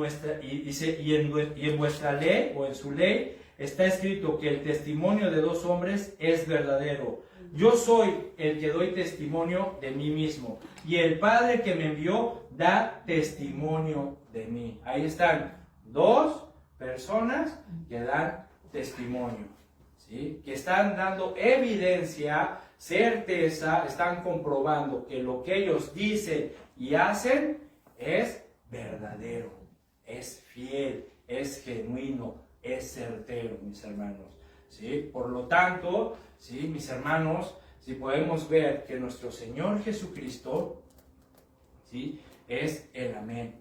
vuestra ley, o en su ley, está escrito que el testimonio de dos hombres es verdadero. Yo soy el que doy testimonio de mí mismo, y el Padre que me envió da testimonio de mí. Ahí están dos personas que dan testimonio, ¿sí? Que están dando evidencia, certeza, están comprobando que lo que ellos dicen y hacen es verdadero, es fiel, es genuino, es certero, mis hermanos. ¿Sí? Por lo tanto, ¿sí? Mis hermanos, si podemos ver que nuestro Señor Jesucristo, ¿sí? Es el amén,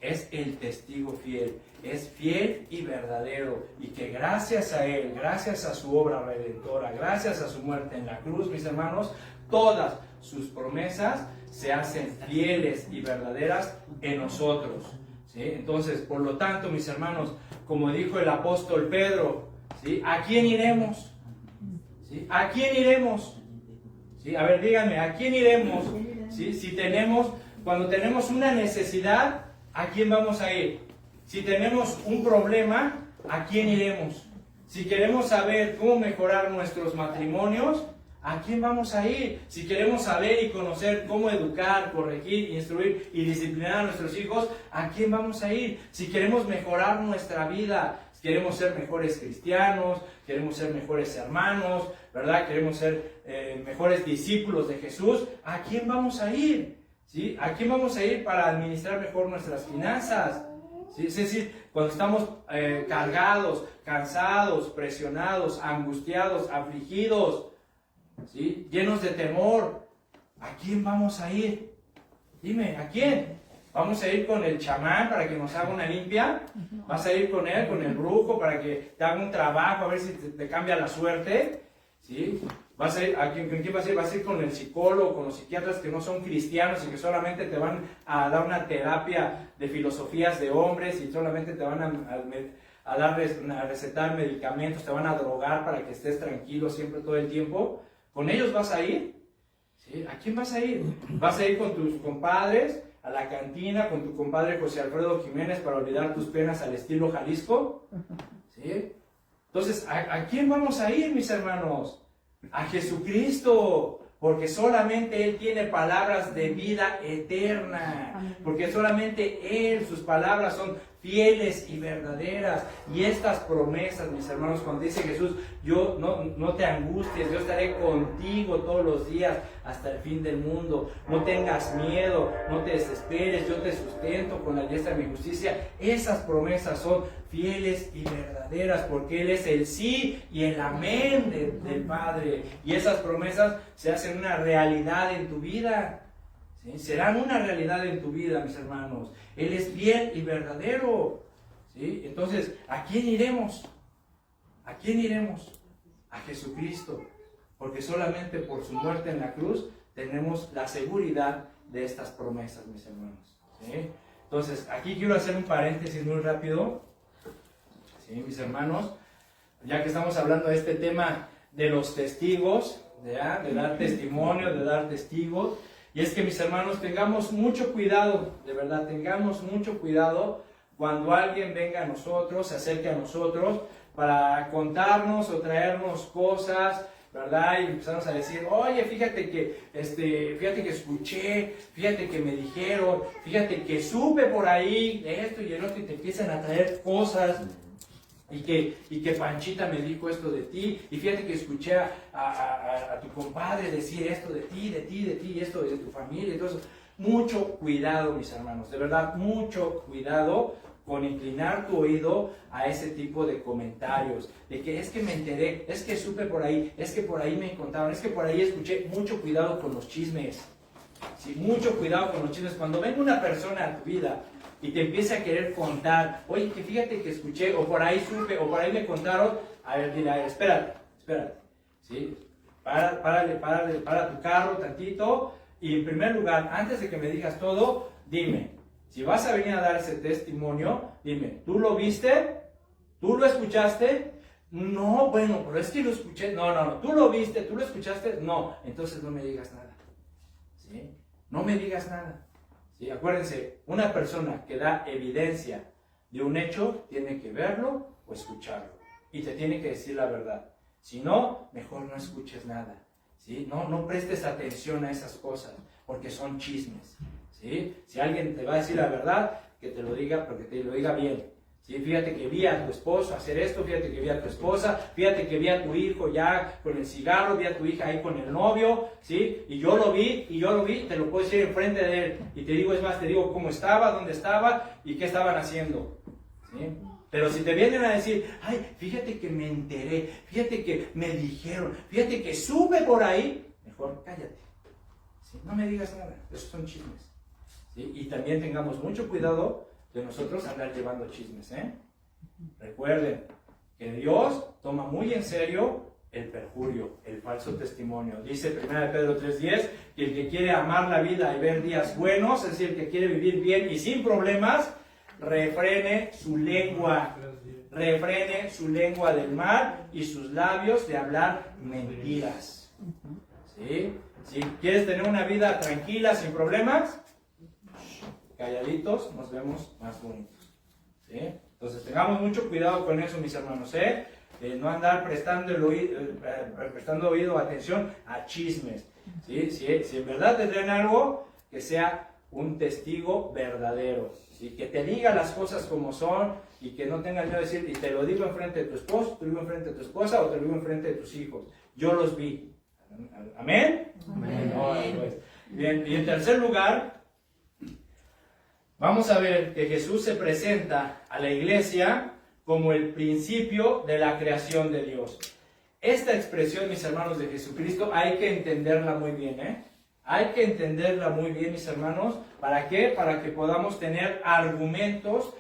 es el testigo fiel, es fiel y verdadero, y que gracias a Él, gracias a su obra redentora, gracias a su muerte en la cruz, mis hermanos, todas sus promesas se hacen fieles y verdaderas en nosotros. ¿Sí? Entonces, por lo tanto, mis hermanos, como dijo el apóstol Pedro, ¿sí? ¿A quién iremos? ¿Sí? ¿A quién iremos? ¿Sí? A ver, díganme, ¿a quién iremos? ¿Sí? Cuando tenemos una necesidad, ¿a quién vamos a ir? Si tenemos un problema, ¿a quién iremos? Si queremos saber cómo mejorar nuestros matrimonios, ¿A quién vamos a ir? Si queremos saber y conocer cómo educar, corregir, instruir y disciplinar a nuestros hijos, ¿a quién vamos a ir? Si queremos mejorar nuestra vida, si queremos ser mejores cristianos, queremos ser mejores hermanos, ¿verdad? Queremos ser mejores discípulos de Jesús, ¿a quién vamos a ir? ¿Sí? ¿A quién vamos a ir para administrar mejor nuestras finanzas? ¿Sí? Es decir, cuando estamos cargados, cansados, presionados, angustiados, afligidos, ¿sí? Llenos de temor, ¿a quién vamos a ir? Dime, ¿a quién? ¿Vamos a ir con el chamán para que nos haga una limpia? ¿Vas a ir con él, con el brujo, para que te haga un trabajo, a ver si te cambia la suerte? ¿Sí? ¿Vas a ir, ¿con quién vas a ir? ¿Vas a ir con el psicólogo, con los psiquiatras que no son cristianos y que solamente te van a dar una terapia de filosofías de hombres y solamente te van a recetar medicamentos, te van a drogar para que estés tranquilo siempre, todo el tiempo? ¿Con ellos vas a ir? ¿Sí? ¿A quién vas a ir? ¿Vas a ir con tus compadres a la cantina, con tu compadre José Alfredo Jiménez para olvidar tus penas al estilo Jalisco? ¿Sí? Entonces, ¿a quién vamos a ir, mis hermanos? A Jesucristo, porque solamente Él tiene palabras de vida eterna, porque solamente Él, sus palabras son fieles y verdaderas. Y estas promesas, mis hermanos, cuando dice Jesús, yo no te angusties, yo estaré contigo todos los días hasta el fin del mundo, no tengas miedo, no te desesperes, yo te sustento con la diestra de mi justicia. Esas promesas son fieles y verdaderas, porque Él es el sí y el amén del Padre, y esas promesas se hacen una realidad en tu vida. ¿Sí? Serán una realidad en tu vida, mis hermanos. Él es fiel y verdadero. ¿Sí? Entonces, ¿a quién iremos? ¿A quién iremos? A Jesucristo. Porque solamente por su muerte en la cruz tenemos la seguridad de estas promesas, mis hermanos. ¿Sí? Entonces, aquí quiero hacer un paréntesis muy rápido. ¿Sí, mis hermanos? Ya que estamos hablando de este tema de los testigos, de dar testimonio, de dar testigos. Y es que, mis hermanos, tengamos mucho cuidado, de verdad, tengamos mucho cuidado cuando alguien venga a nosotros, se acerque a nosotros para contarnos o traernos cosas, ¿verdad? Y empezamos a decir, oye, fíjate que escuché, fíjate que me dijeron, fíjate que supe por ahí de esto y el otro, y te empiezan a traer cosas. Y que Panchita me dijo esto de ti, y fíjate que escuché a tu compadre decir esto de ti, y esto de tu familia, y todo eso. Mucho cuidado, mis hermanos, de verdad, mucho cuidado con inclinar tu oído a ese tipo de comentarios, de que es que me enteré, es que supe por ahí, es que por ahí me contaron, es que por ahí escuché. Mucho cuidado con los chismes, ¿sí? Mucho cuidado con los chismes. Cuando venga una persona a tu vida y te empiece a querer contar, oye, que fíjate que escuché, o por ahí supe, o por ahí me contaron, a ver, dile, a ver, espérate, ¿sí? Para tu carro tantito, y en primer lugar, antes de que me digas todo, dime, si vas a venir a dar ese testimonio, dime, ¿tú lo viste? ¿Tú lo escuchaste? No, bueno, pero es que lo escuché. No, ¿tú lo viste? ¿Tú lo escuchaste? No, entonces no me digas nada, ¿sí? No me digas nada. Sí, acuérdense, una persona que da evidencia de un hecho tiene que verlo o escucharlo, y te tiene que decir la verdad. Si no, mejor no escuches nada, ¿sí? No prestes atención a esas cosas, porque son chismes, ¿sí? Si alguien te va a decir la verdad, que te lo diga, pero que te lo diga bien. ¿Sí? Fíjate que vi a tu esposo hacer esto, fíjate que vi a tu esposa, fíjate que vi a tu hijo ya con el cigarro, vi a tu hija ahí con el novio, ¿sí? Y yo lo vi, te lo puedo decir enfrente de él, y te digo, es más, te digo cómo estaba, dónde estaba y qué estaban haciendo, ¿sí? Pero si te vienen a decir, ay, fíjate que me enteré, fíjate que me dijeron, fíjate que supe por ahí, mejor cállate, ¿sí? No me digas nada, esos son chismes, ¿sí? Y también tengamos mucho cuidado de nosotros andar llevando chismes, ¿eh? Recuerden que Dios toma muy en serio el perjurio, el falso testimonio. Dice 1 Pedro 3:10 que el que quiere amar la vida y ver días buenos, es decir, el que quiere vivir bien y sin problemas, refrene su lengua del mal y sus labios de hablar mentiras, ¿sí? Si quieres tener una vida tranquila, sin problemas, calladitos nos vemos más bonitos, ¿sí? Entonces tengamos mucho cuidado con eso, mis hermanos, ¿eh? de no andar prestando oído, atención a chismes. ¿Sí? Si en verdad te traen algo, que sea un testigo verdadero, ¿sí? Que te diga las cosas como son y que no tengas miedo de decir, y te lo digo enfrente de tu esposo, te lo digo enfrente de tu esposa o te lo digo enfrente de tus hijos. Yo los vi. ¿Amén? Amén. No, pues. Bien, y en tercer lugar, vamos a ver que Jesús se presenta a la iglesia como el principio de la creación de Dios. Esta expresión, mis hermanos, de Jesucristo, hay que entenderla muy bien, ¿eh? Hay que entenderla muy bien, mis hermanos. ¿Para qué? Para que podamos tener argumentos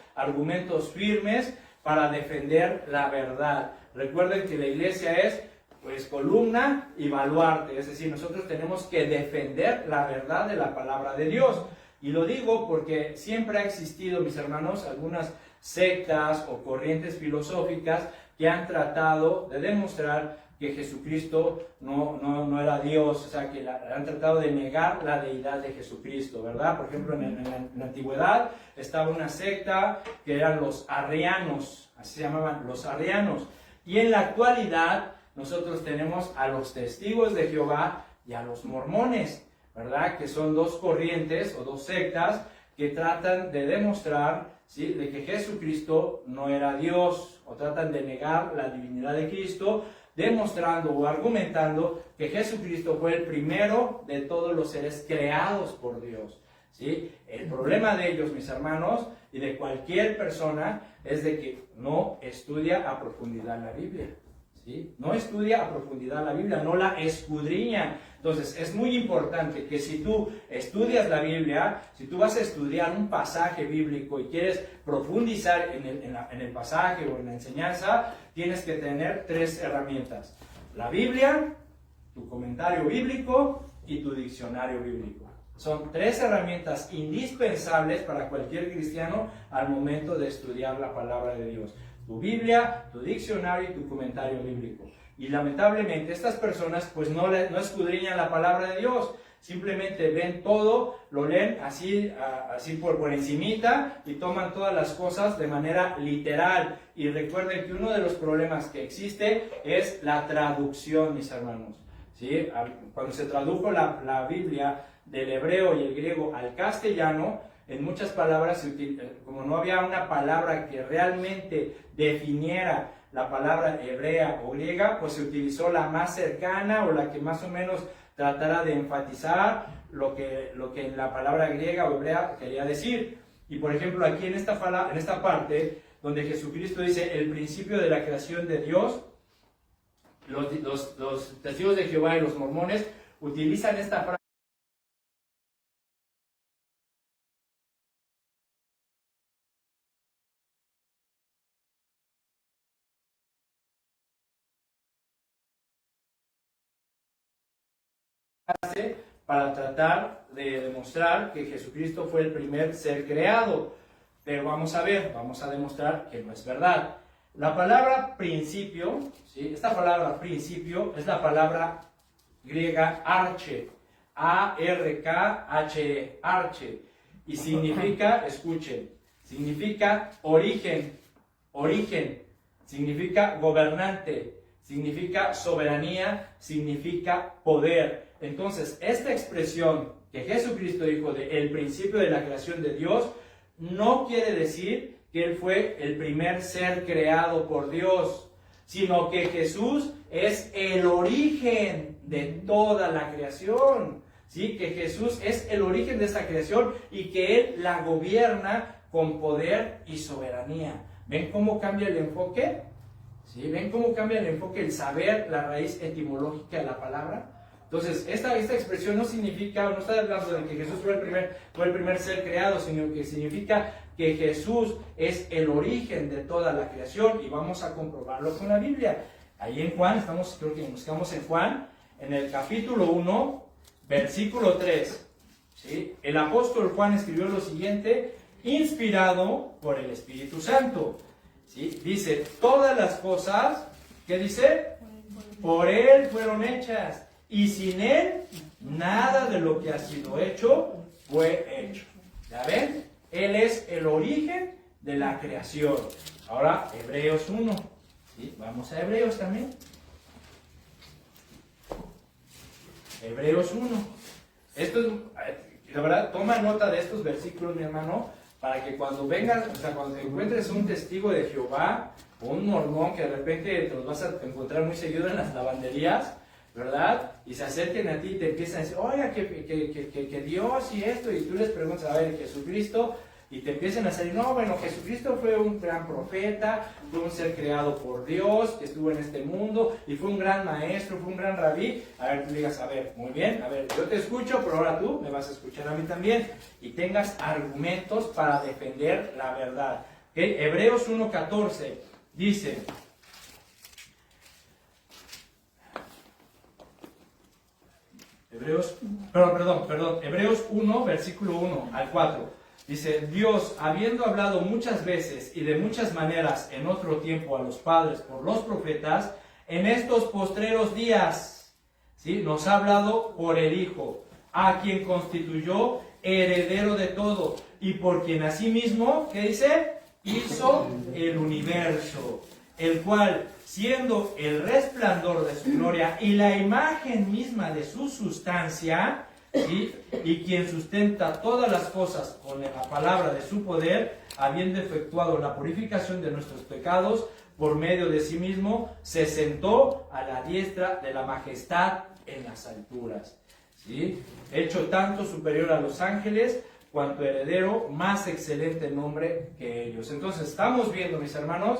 firmes para defender la verdad. Recuerden que la iglesia es, pues, columna y baluarte. Es decir, nosotros tenemos que defender la verdad de la palabra de Dios. Y lo digo porque siempre ha existido, mis hermanos, algunas sectas o corrientes filosóficas que han tratado de demostrar que Jesucristo no era Dios, o sea, que han tratado de negar la deidad de Jesucristo, ¿verdad? Por ejemplo, en la antigüedad estaba una secta que eran los arrianos, así se llamaban los arrianos, y en la actualidad nosotros tenemos a los testigos de Jehová y a los mormones, ¿verdad? Que son dos corrientes o dos sectas que tratan de demostrar, ¿sí?, de que Jesucristo no era Dios, o tratan de negar la divinidad de Cristo, demostrando o argumentando que Jesucristo fue el primero de todos los seres creados por Dios, ¿sí? El problema de ellos, mis hermanos, y de cualquier persona, es de que no estudia a profundidad la Biblia, ¿sí? No estudia a profundidad la Biblia, no la escudriña. Entonces, es muy importante que si tú estudias la Biblia, si tú vas a estudiar un pasaje bíblico y quieres profundizar en el pasaje o en la enseñanza, tienes que tener tres herramientas: la Biblia, tu comentario bíblico y tu diccionario bíblico. Son tres herramientas indispensables para cualquier cristiano al momento de estudiar la palabra de Dios: tu Biblia, tu diccionario y tu comentario bíblico. Y lamentablemente estas personas pues no escudriñan la palabra de Dios, simplemente ven todo, lo leen así por encimita y toman todas las cosas de manera literal. Y recuerden que uno de los problemas que existe es la traducción, mis hermanos, ¿sí? Cuando se tradujo la Biblia del hebreo y el griego al castellano, en muchas palabras, como no había una palabra que realmente definiera la palabra hebrea o griega, pues se utilizó la más cercana o la que más o menos tratara de enfatizar lo que en la palabra griega o hebrea quería decir. Y por ejemplo, aquí en esta parte, donde Jesucristo dice el principio de la creación de Dios, los testigos de Jehová y los mormones utilizan esta frase para tratar de demostrar que Jesucristo fue el primer ser creado. Pero vamos a demostrar que no es verdad. La palabra principio, ¿sí? Esta palabra principio es la palabra griega arche, A-R-K-H-E, arche, y significa, escuchen, significa origen, significa gobernante, significa soberanía, significa poder. Entonces, esta expresión que Jesucristo dijo de el principio de la creación de Dios, no quiere decir que Él fue el primer ser creado por Dios, sino que Jesús es el origen de toda la creación, ¿sí? Que Jesús es el origen de esta creación y que Él la gobierna con poder y soberanía. ¿Ven cómo cambia el enfoque? ¿Sí? ¿Ven cómo cambia el enfoque, el saber la raíz etimológica de la palabra? Entonces, esta expresión no significa, no está hablando de que Jesús fue el primer ser creado, sino que significa que Jesús es el origen de toda la creación, y vamos a comprobarlo con la Biblia. Ahí en Juan, creo que nos quedamos en Juan, en el capítulo 1, versículo 3. ¿Sí? El apóstol Juan escribió lo siguiente, inspirado por el Espíritu Santo. ¿Sí? Dice, todas las cosas, ¿qué dice? Por Él fueron hechas, y sin Él, nada de lo que ha sido hecho, fue hecho. ¿Ya ven? Él es el origen de la creación. Ahora, Hebreos 1. ¿Sí? Vamos a Hebreos también. Hebreos 1. Esto es, la verdad, toma nota de estos versículos, mi hermano, para que cuando vengas, o sea, cuando te encuentres un testigo de Jehová o un mormón que de repente te los vas a encontrar muy seguido en las lavanderías, ¿verdad? Y se acerquen a ti y te empiezan a decir, oiga, que Dios y esto, y tú les preguntas, a ver, Jesucristo, y te empiezan a decir, no, bueno, Jesucristo fue un gran profeta, fue un ser creado por Dios, que estuvo en este mundo, y fue un gran maestro, fue un gran rabí. A ver, tú digas, a ver, muy bien, a ver, yo te escucho, pero ahora tú me vas a escuchar a mí también, y tengas argumentos para defender la verdad. ¿Okay? Hebreos 1:14 dice, Hebreos 1, versículo 1 al 4. Dice, Dios, habiendo hablado muchas veces y de muchas maneras en otro tiempo a los padres por los profetas, en estos postreros días, ¿sí? Nos ha hablado por el Hijo, a quien constituyó heredero de todo, y por quien asimismo, ¿qué dice? Hizo el universo, el cual, siendo el resplandor de su gloria y la imagen misma de su sustancia, ¿sí? Y quien sustenta todas las cosas con la palabra de su poder, habiendo efectuado la purificación de nuestros pecados por medio de sí mismo, se sentó a la diestra de la majestad en las alturas, ¿sí? Hecho tanto superior a los ángeles, cuanto heredero más excelente nombre que ellos. Entonces estamos viendo, mis hermanos,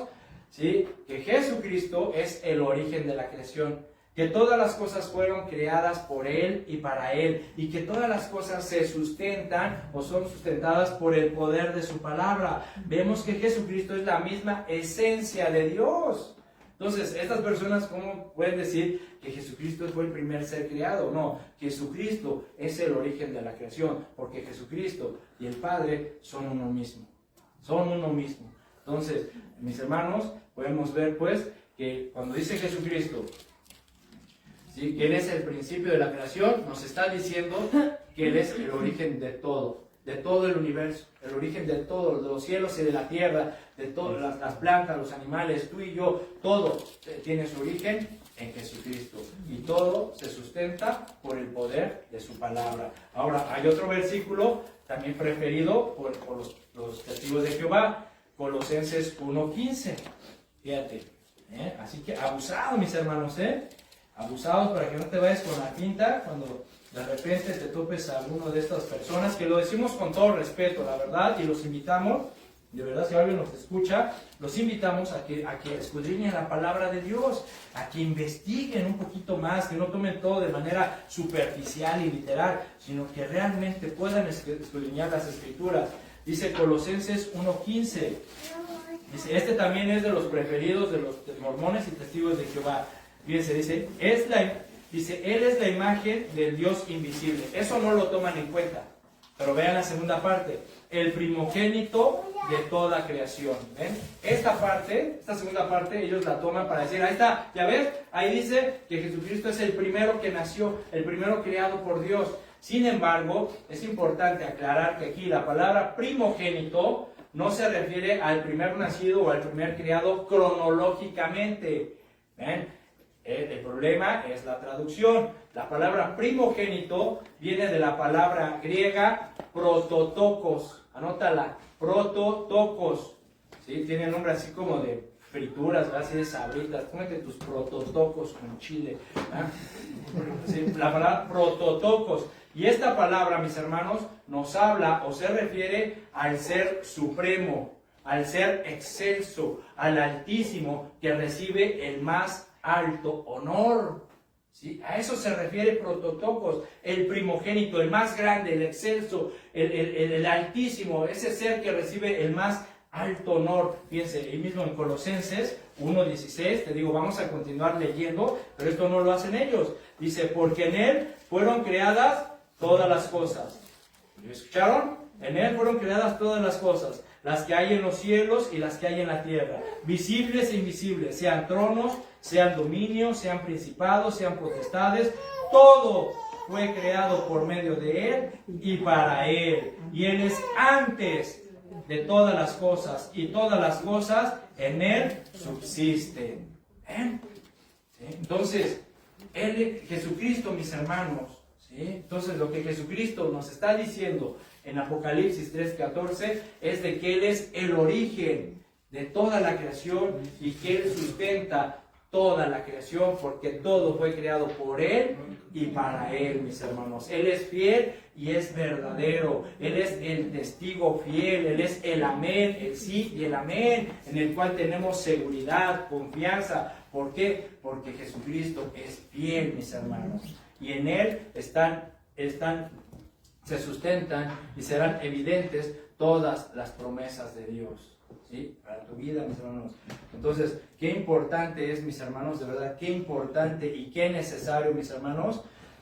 ¿sí? Que Jesucristo es el origen de la creación, que todas las cosas fueron creadas por Él y para Él, y que todas las cosas se sustentan o son sustentadas por el poder de su palabra. Vemos que Jesucristo es la misma esencia de Dios. Entonces, estas personas, ¿cómo pueden decir que Jesucristo fue el primer ser creado? No, Jesucristo es el origen de la creación, porque Jesucristo y el Padre son uno mismo. Son uno mismo. Entonces, mis hermanos, podemos ver pues que cuando dice Jesucristo, ¿sí? Que Él es el principio de la creación, nos está diciendo que Él es el origen de todo el universo, el origen de todo, de los cielos y de la tierra, de todas las plantas, los animales, tú y yo, todo tiene su origen en Jesucristo, y todo se sustenta por el poder de su palabra. Ahora, hay otro versículo también preferido por los testigos de Jehová, Colosenses 1:15. Fíjate, así que abusados, mis hermanos, abusados, para que no te vayas con la pinta cuando de repente te topes a alguno de estas personas, que lo decimos con todo respeto, la verdad, y los invitamos, de verdad, si alguien nos escucha, los invitamos a que escudriñen la palabra de Dios, a que investiguen un poquito más, que no tomen todo de manera superficial y literal, sino que realmente puedan escudriñar las Escrituras. Dice Colosenses 1:15, dice, este también es de los preferidos de los mormones y testigos de Jehová. Fíjense, dice, Él es la imagen del Dios invisible. Eso no lo toman en cuenta. Pero vean la segunda parte. El primogénito de toda creación. ¿Ven? Esta segunda parte, ellos la toman para decir, ahí está, ya ves, ahí dice que Jesucristo es el primero que nació, el primero creado por Dios. Sin embargo, es importante aclarar que aquí la palabra primogénito no se refiere al primer nacido o al primer creado cronológicamente. ¿Ven? El problema es la traducción. La palabra primogénito viene de la palabra griega prototokos. Anótala, prototokos. ¿Sí? Tiene el nombre así como de frituras, así de sabritas. Cómete tus prototokos con chile. ¿Sí? La palabra prototokos. Y esta palabra, mis hermanos, nos habla o se refiere al ser supremo, al ser excelso, al altísimo, que recibe el más alto honor. ¿Sí? A eso se refiere prototokos, el primogénito, el más grande, el excelso, el altísimo, ese ser que recibe el más alto honor. Fíjense, ahí mismo en Colosenses 1:16, te digo, vamos a continuar leyendo, pero esto no lo hacen ellos. Dice, porque en Él fueron creadas todas las cosas. ¿Lo escucharon? En Él fueron creadas todas las cosas, las que hay en los cielos y las que hay en la tierra, visibles e invisibles, sean tronos, sean dominios, sean principados, sean potestades, todo fue creado por medio de Él y para Él. Y Él es antes de todas las cosas, y todas las cosas en Él subsisten. ¿Sí? Entonces, Jesucristo, mis hermanos, ¿sí? Entonces lo que Jesucristo nos está diciendo en Apocalipsis 3:14 es de que Él es el origen de toda la creación y que Él sustenta toda la creación, porque todo fue creado por Él y para Él, mis hermanos. Él es fiel y es verdadero. Él es el testigo fiel. Él es el amén, el sí y el amén, en el cual tenemos seguridad, confianza. ¿Por qué? Porque Jesucristo es fiel, mis hermanos. Y en Él se sustentan y serán evidentes todas las promesas de Dios. ¿Sí? Para tu vida, mis hermanos. Entonces, qué importante es, mis hermanos, de verdad, qué importante y qué necesario, mis hermanos,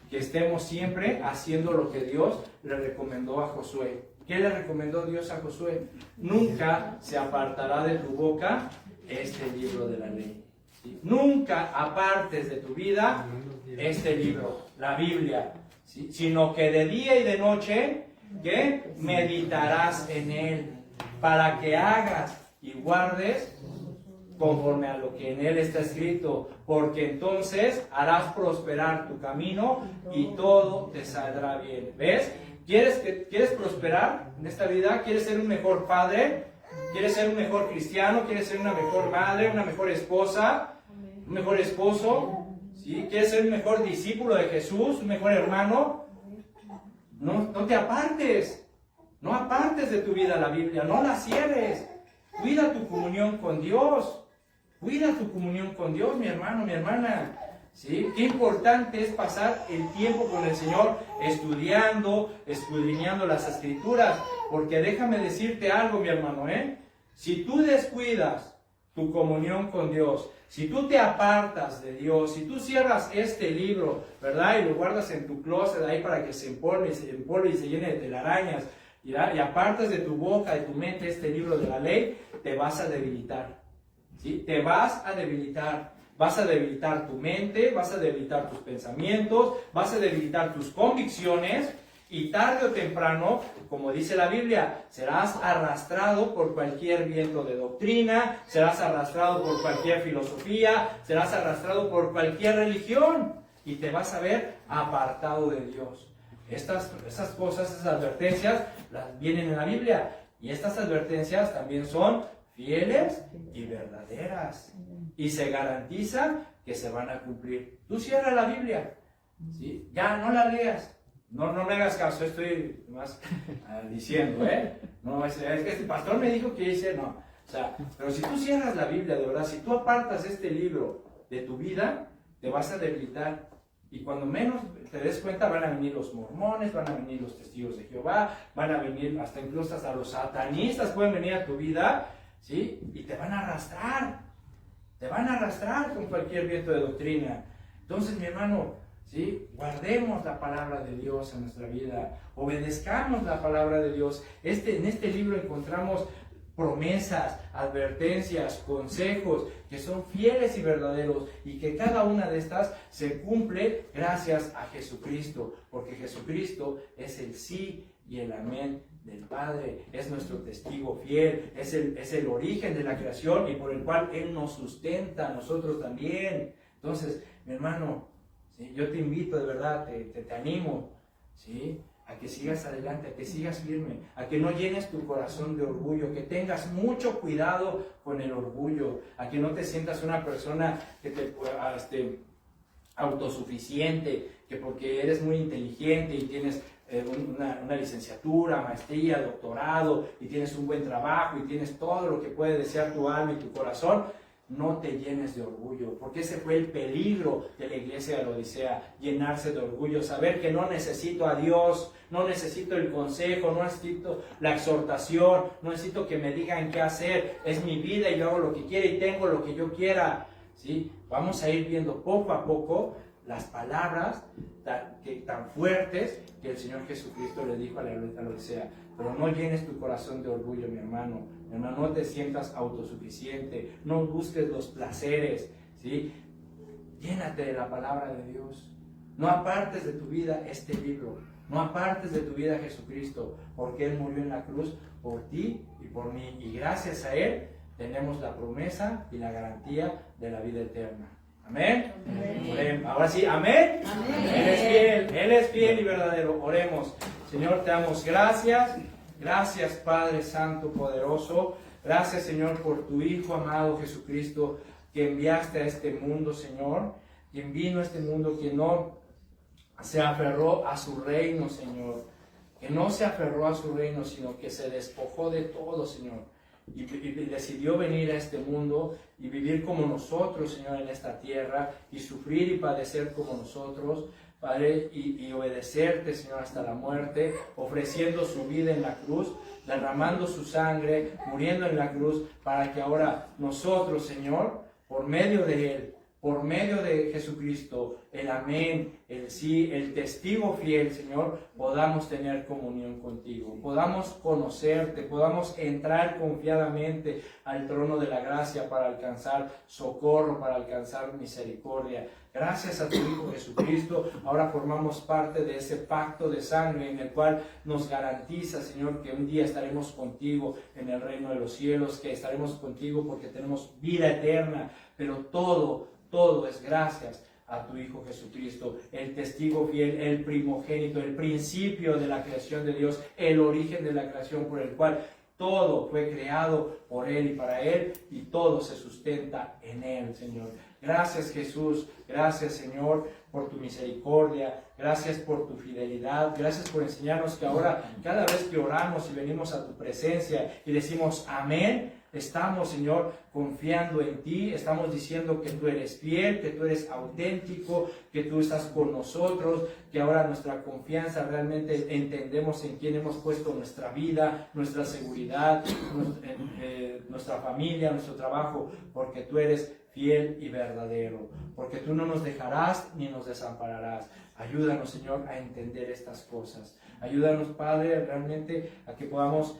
que estemos siempre haciendo lo que Dios le recomendó a Josué. ¿Qué le recomendó Dios a Josué? Nunca se apartará de tu boca este libro de la ley. ¿Sí? Nunca apartes de tu vida este libro, la Biblia, ¿sí? Sino que de día y de noche, ¿qué? Meditarás en él, para que hagas y guardes conforme a lo que en él está escrito, porque entonces harás prosperar tu camino y todo te saldrá bien. ¿Ves? ¿Quieres prosperar en esta vida? ¿Quieres ser un mejor padre? ¿Quieres ser un mejor cristiano? ¿Quieres ser una mejor madre? ¿Una mejor esposa? ¿Un mejor esposo? ¿Sí? ¿Quieres ser un mejor discípulo de Jesús? ¿Un mejor hermano? No te apartes. No apartes de tu vida la Biblia, no la cierres. Cuida tu comunión con Dios. Cuida tu comunión con Dios, mi hermano, mi hermana. ¿Sí? Qué importante es pasar el tiempo con el Señor estudiando, escudriñando las Escrituras. Porque déjame decirte algo, mi hermano, Si tú descuidas tu comunión con Dios, si tú te apartas de Dios, si tú cierras este libro, ¿verdad? Y lo guardas en tu closet ahí para que se empolve y se llene de telarañas, y apartas de tu boca, de tu mente este libro de la ley, te vas a debilitar. ¿Sí? Te vas a debilitar. Vas a debilitar tu mente, vas a debilitar tus pensamientos, vas a debilitar tus convicciones, y tarde o temprano, como dice la Biblia, serás arrastrado por cualquier viento de doctrina, serás arrastrado por cualquier filosofía, serás arrastrado por cualquier religión, y te vas a ver apartado de Dios. Esas cosas, esas advertencias, vienen en la Biblia, y estas advertencias también son fieles y verdaderas, y se garantiza que se van a cumplir. Tú cierra la Biblia, ¿sí? Ya no la leas. No me hagas caso, estoy más diciendo, No, es que este pastor me dijo que dice, no. O sea, pero si tú cierras la Biblia, de verdad, si tú apartas este libro de tu vida, te vas a debilitar. Y cuando menos te des cuenta, van a venir los mormones, van a venir los testigos de Jehová, van a venir incluso hasta los satanistas pueden venir a tu vida, ¿sí? Y te van a arrastrar. Te van a arrastrar con cualquier viento de doctrina. Entonces, mi hermano, ¿sí? Guardemos la palabra de Dios en nuestra vida, obedezcamos la palabra de Dios. En este libro encontramos promesas, advertencias, consejos que son fieles y verdaderos, y que cada una de estas se cumple gracias a Jesucristo, porque Jesucristo es el sí y el amén del Padre, es nuestro testigo fiel, es el origen de la creación y por el cual Él nos sustenta a nosotros también. Entonces, mi hermano, ¿sí? Yo te invito, de verdad, te animo, ¿sí? A que sigas adelante, a que sigas firme, a que no llenes tu corazón de orgullo, que tengas mucho cuidado con el orgullo, a que no te sientas una persona que autosuficiente, que porque eres muy inteligente y tienes una licenciatura, maestría, doctorado, y tienes un buen trabajo y tienes todo lo que puede desear tu alma y tu corazón, no te llenes de orgullo, porque ese fue el peligro de la iglesia de la Odisea, llenarse de orgullo, saber que no necesito a Dios, no necesito el consejo, no necesito la exhortación, no necesito que me digan qué hacer, es mi vida y yo hago lo que quiera y tengo lo que yo quiera, ¿sí? Vamos a ir viendo poco a poco las palabras tan fuertes que el Señor Jesucristo le dijo a la Odisea. Pero no llenes tu corazón de orgullo, mi hermano. Mi hermano, no te sientas autosuficiente. No busques los placeres, ¿sí? Llénate de la palabra de Dios. No apartes de tu vida este libro. No apartes de tu vida a Jesucristo, porque Él murió en la cruz por ti y por mí. Y gracias a Él tenemos la promesa y la garantía de la vida eterna. Amén. Amén. Ahora sí, amén. Amén. Él es fiel y verdadero. Oremos. Señor, te damos gracias. Gracias, Padre Santo, poderoso. Gracias, Señor, por tu Hijo amado Jesucristo, que enviaste a este mundo, Señor. Quien vino a este mundo, que no se aferró a su reino, Señor. Que no se aferró a su reino, sino que se despojó de todo, Señor. Y decidió venir a este mundo y vivir como nosotros, Señor, en esta tierra, y sufrir y padecer como nosotros, Padre, y obedecerte, Señor, hasta la muerte, ofreciendo su vida en la cruz, derramando su sangre, muriendo en la cruz, para que ahora nosotros, Señor, por medio de Él, por medio de Jesucristo, el amén, el sí, el testigo fiel, Señor, podamos tener comunión contigo, podamos conocerte, podamos entrar confiadamente al trono de la gracia para alcanzar socorro, para alcanzar misericordia. Gracias a tu Hijo Jesucristo, ahora formamos parte de ese pacto de sangre en el cual nos garantiza, Señor, que un día estaremos contigo en el reino de los cielos, que estaremos contigo porque tenemos vida eterna, pero todo es gracias a tu Hijo Jesucristo, el testigo fiel, el primogénito, el principio de la creación de Dios, el origen de la creación por el cual todo fue creado por Él y para Él, y todo se sustenta en Él, Señor. Gracias, Jesús. Gracias, Señor, por tu misericordia. Gracias por tu fidelidad. Gracias por enseñarnos que ahora, cada vez que oramos y venimos a tu presencia y decimos amén, estamos, Señor, confiando en ti, estamos diciendo que tú eres fiel, que tú eres auténtico, que tú estás con nosotros, que ahora nuestra confianza realmente entendemos en quién hemos puesto nuestra vida, nuestra seguridad, nuestra familia, nuestro trabajo, porque tú eres fiel y verdadero, porque tú no nos dejarás ni nos desampararás. Ayúdanos, Señor, a entender estas cosas. Ayúdanos, Padre, realmente a que podamos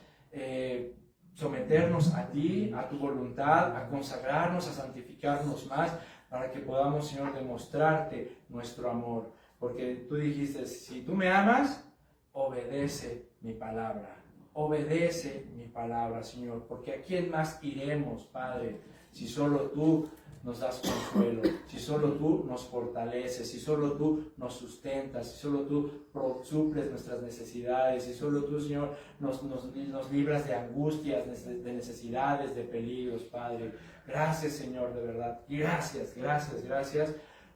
someternos a ti, a tu voluntad, a consagrarnos, a santificarnos más, para que podamos, Señor, demostrarte nuestro amor. Porque tú dijiste, si tú me amas, obedece mi palabra. Obedece mi palabra, Señor. Porque ¿a quién más iremos, Padre, si solo tú nos das consuelo, si solo tú nos fortaleces, si solo tú nos sustentas, si solo tú suples nuestras necesidades, si solo tú, Señor, nos libras de angustias, de necesidades, de peligros, Padre? Gracias, Señor, de verdad. Y gracias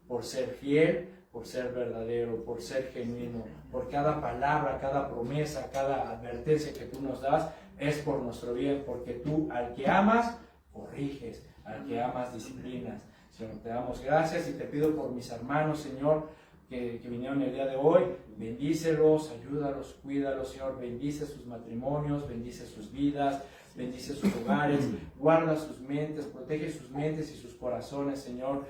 por ser fiel, por ser verdadero, por ser genuino, por cada palabra, cada promesa, cada advertencia que tú nos das, es por nuestro bien, porque tú al que amas, corriges, al que amas, disciplinas. Señor, te damos gracias y te pido por mis hermanos, Señor, que vinieron el día de hoy. Bendícelos, ayúdalos, cuídalos, Señor. Bendice sus matrimonios, bendice sus vidas, bendice sus hogares, guarda sus mentes, protege sus mentes y sus corazones, Señor,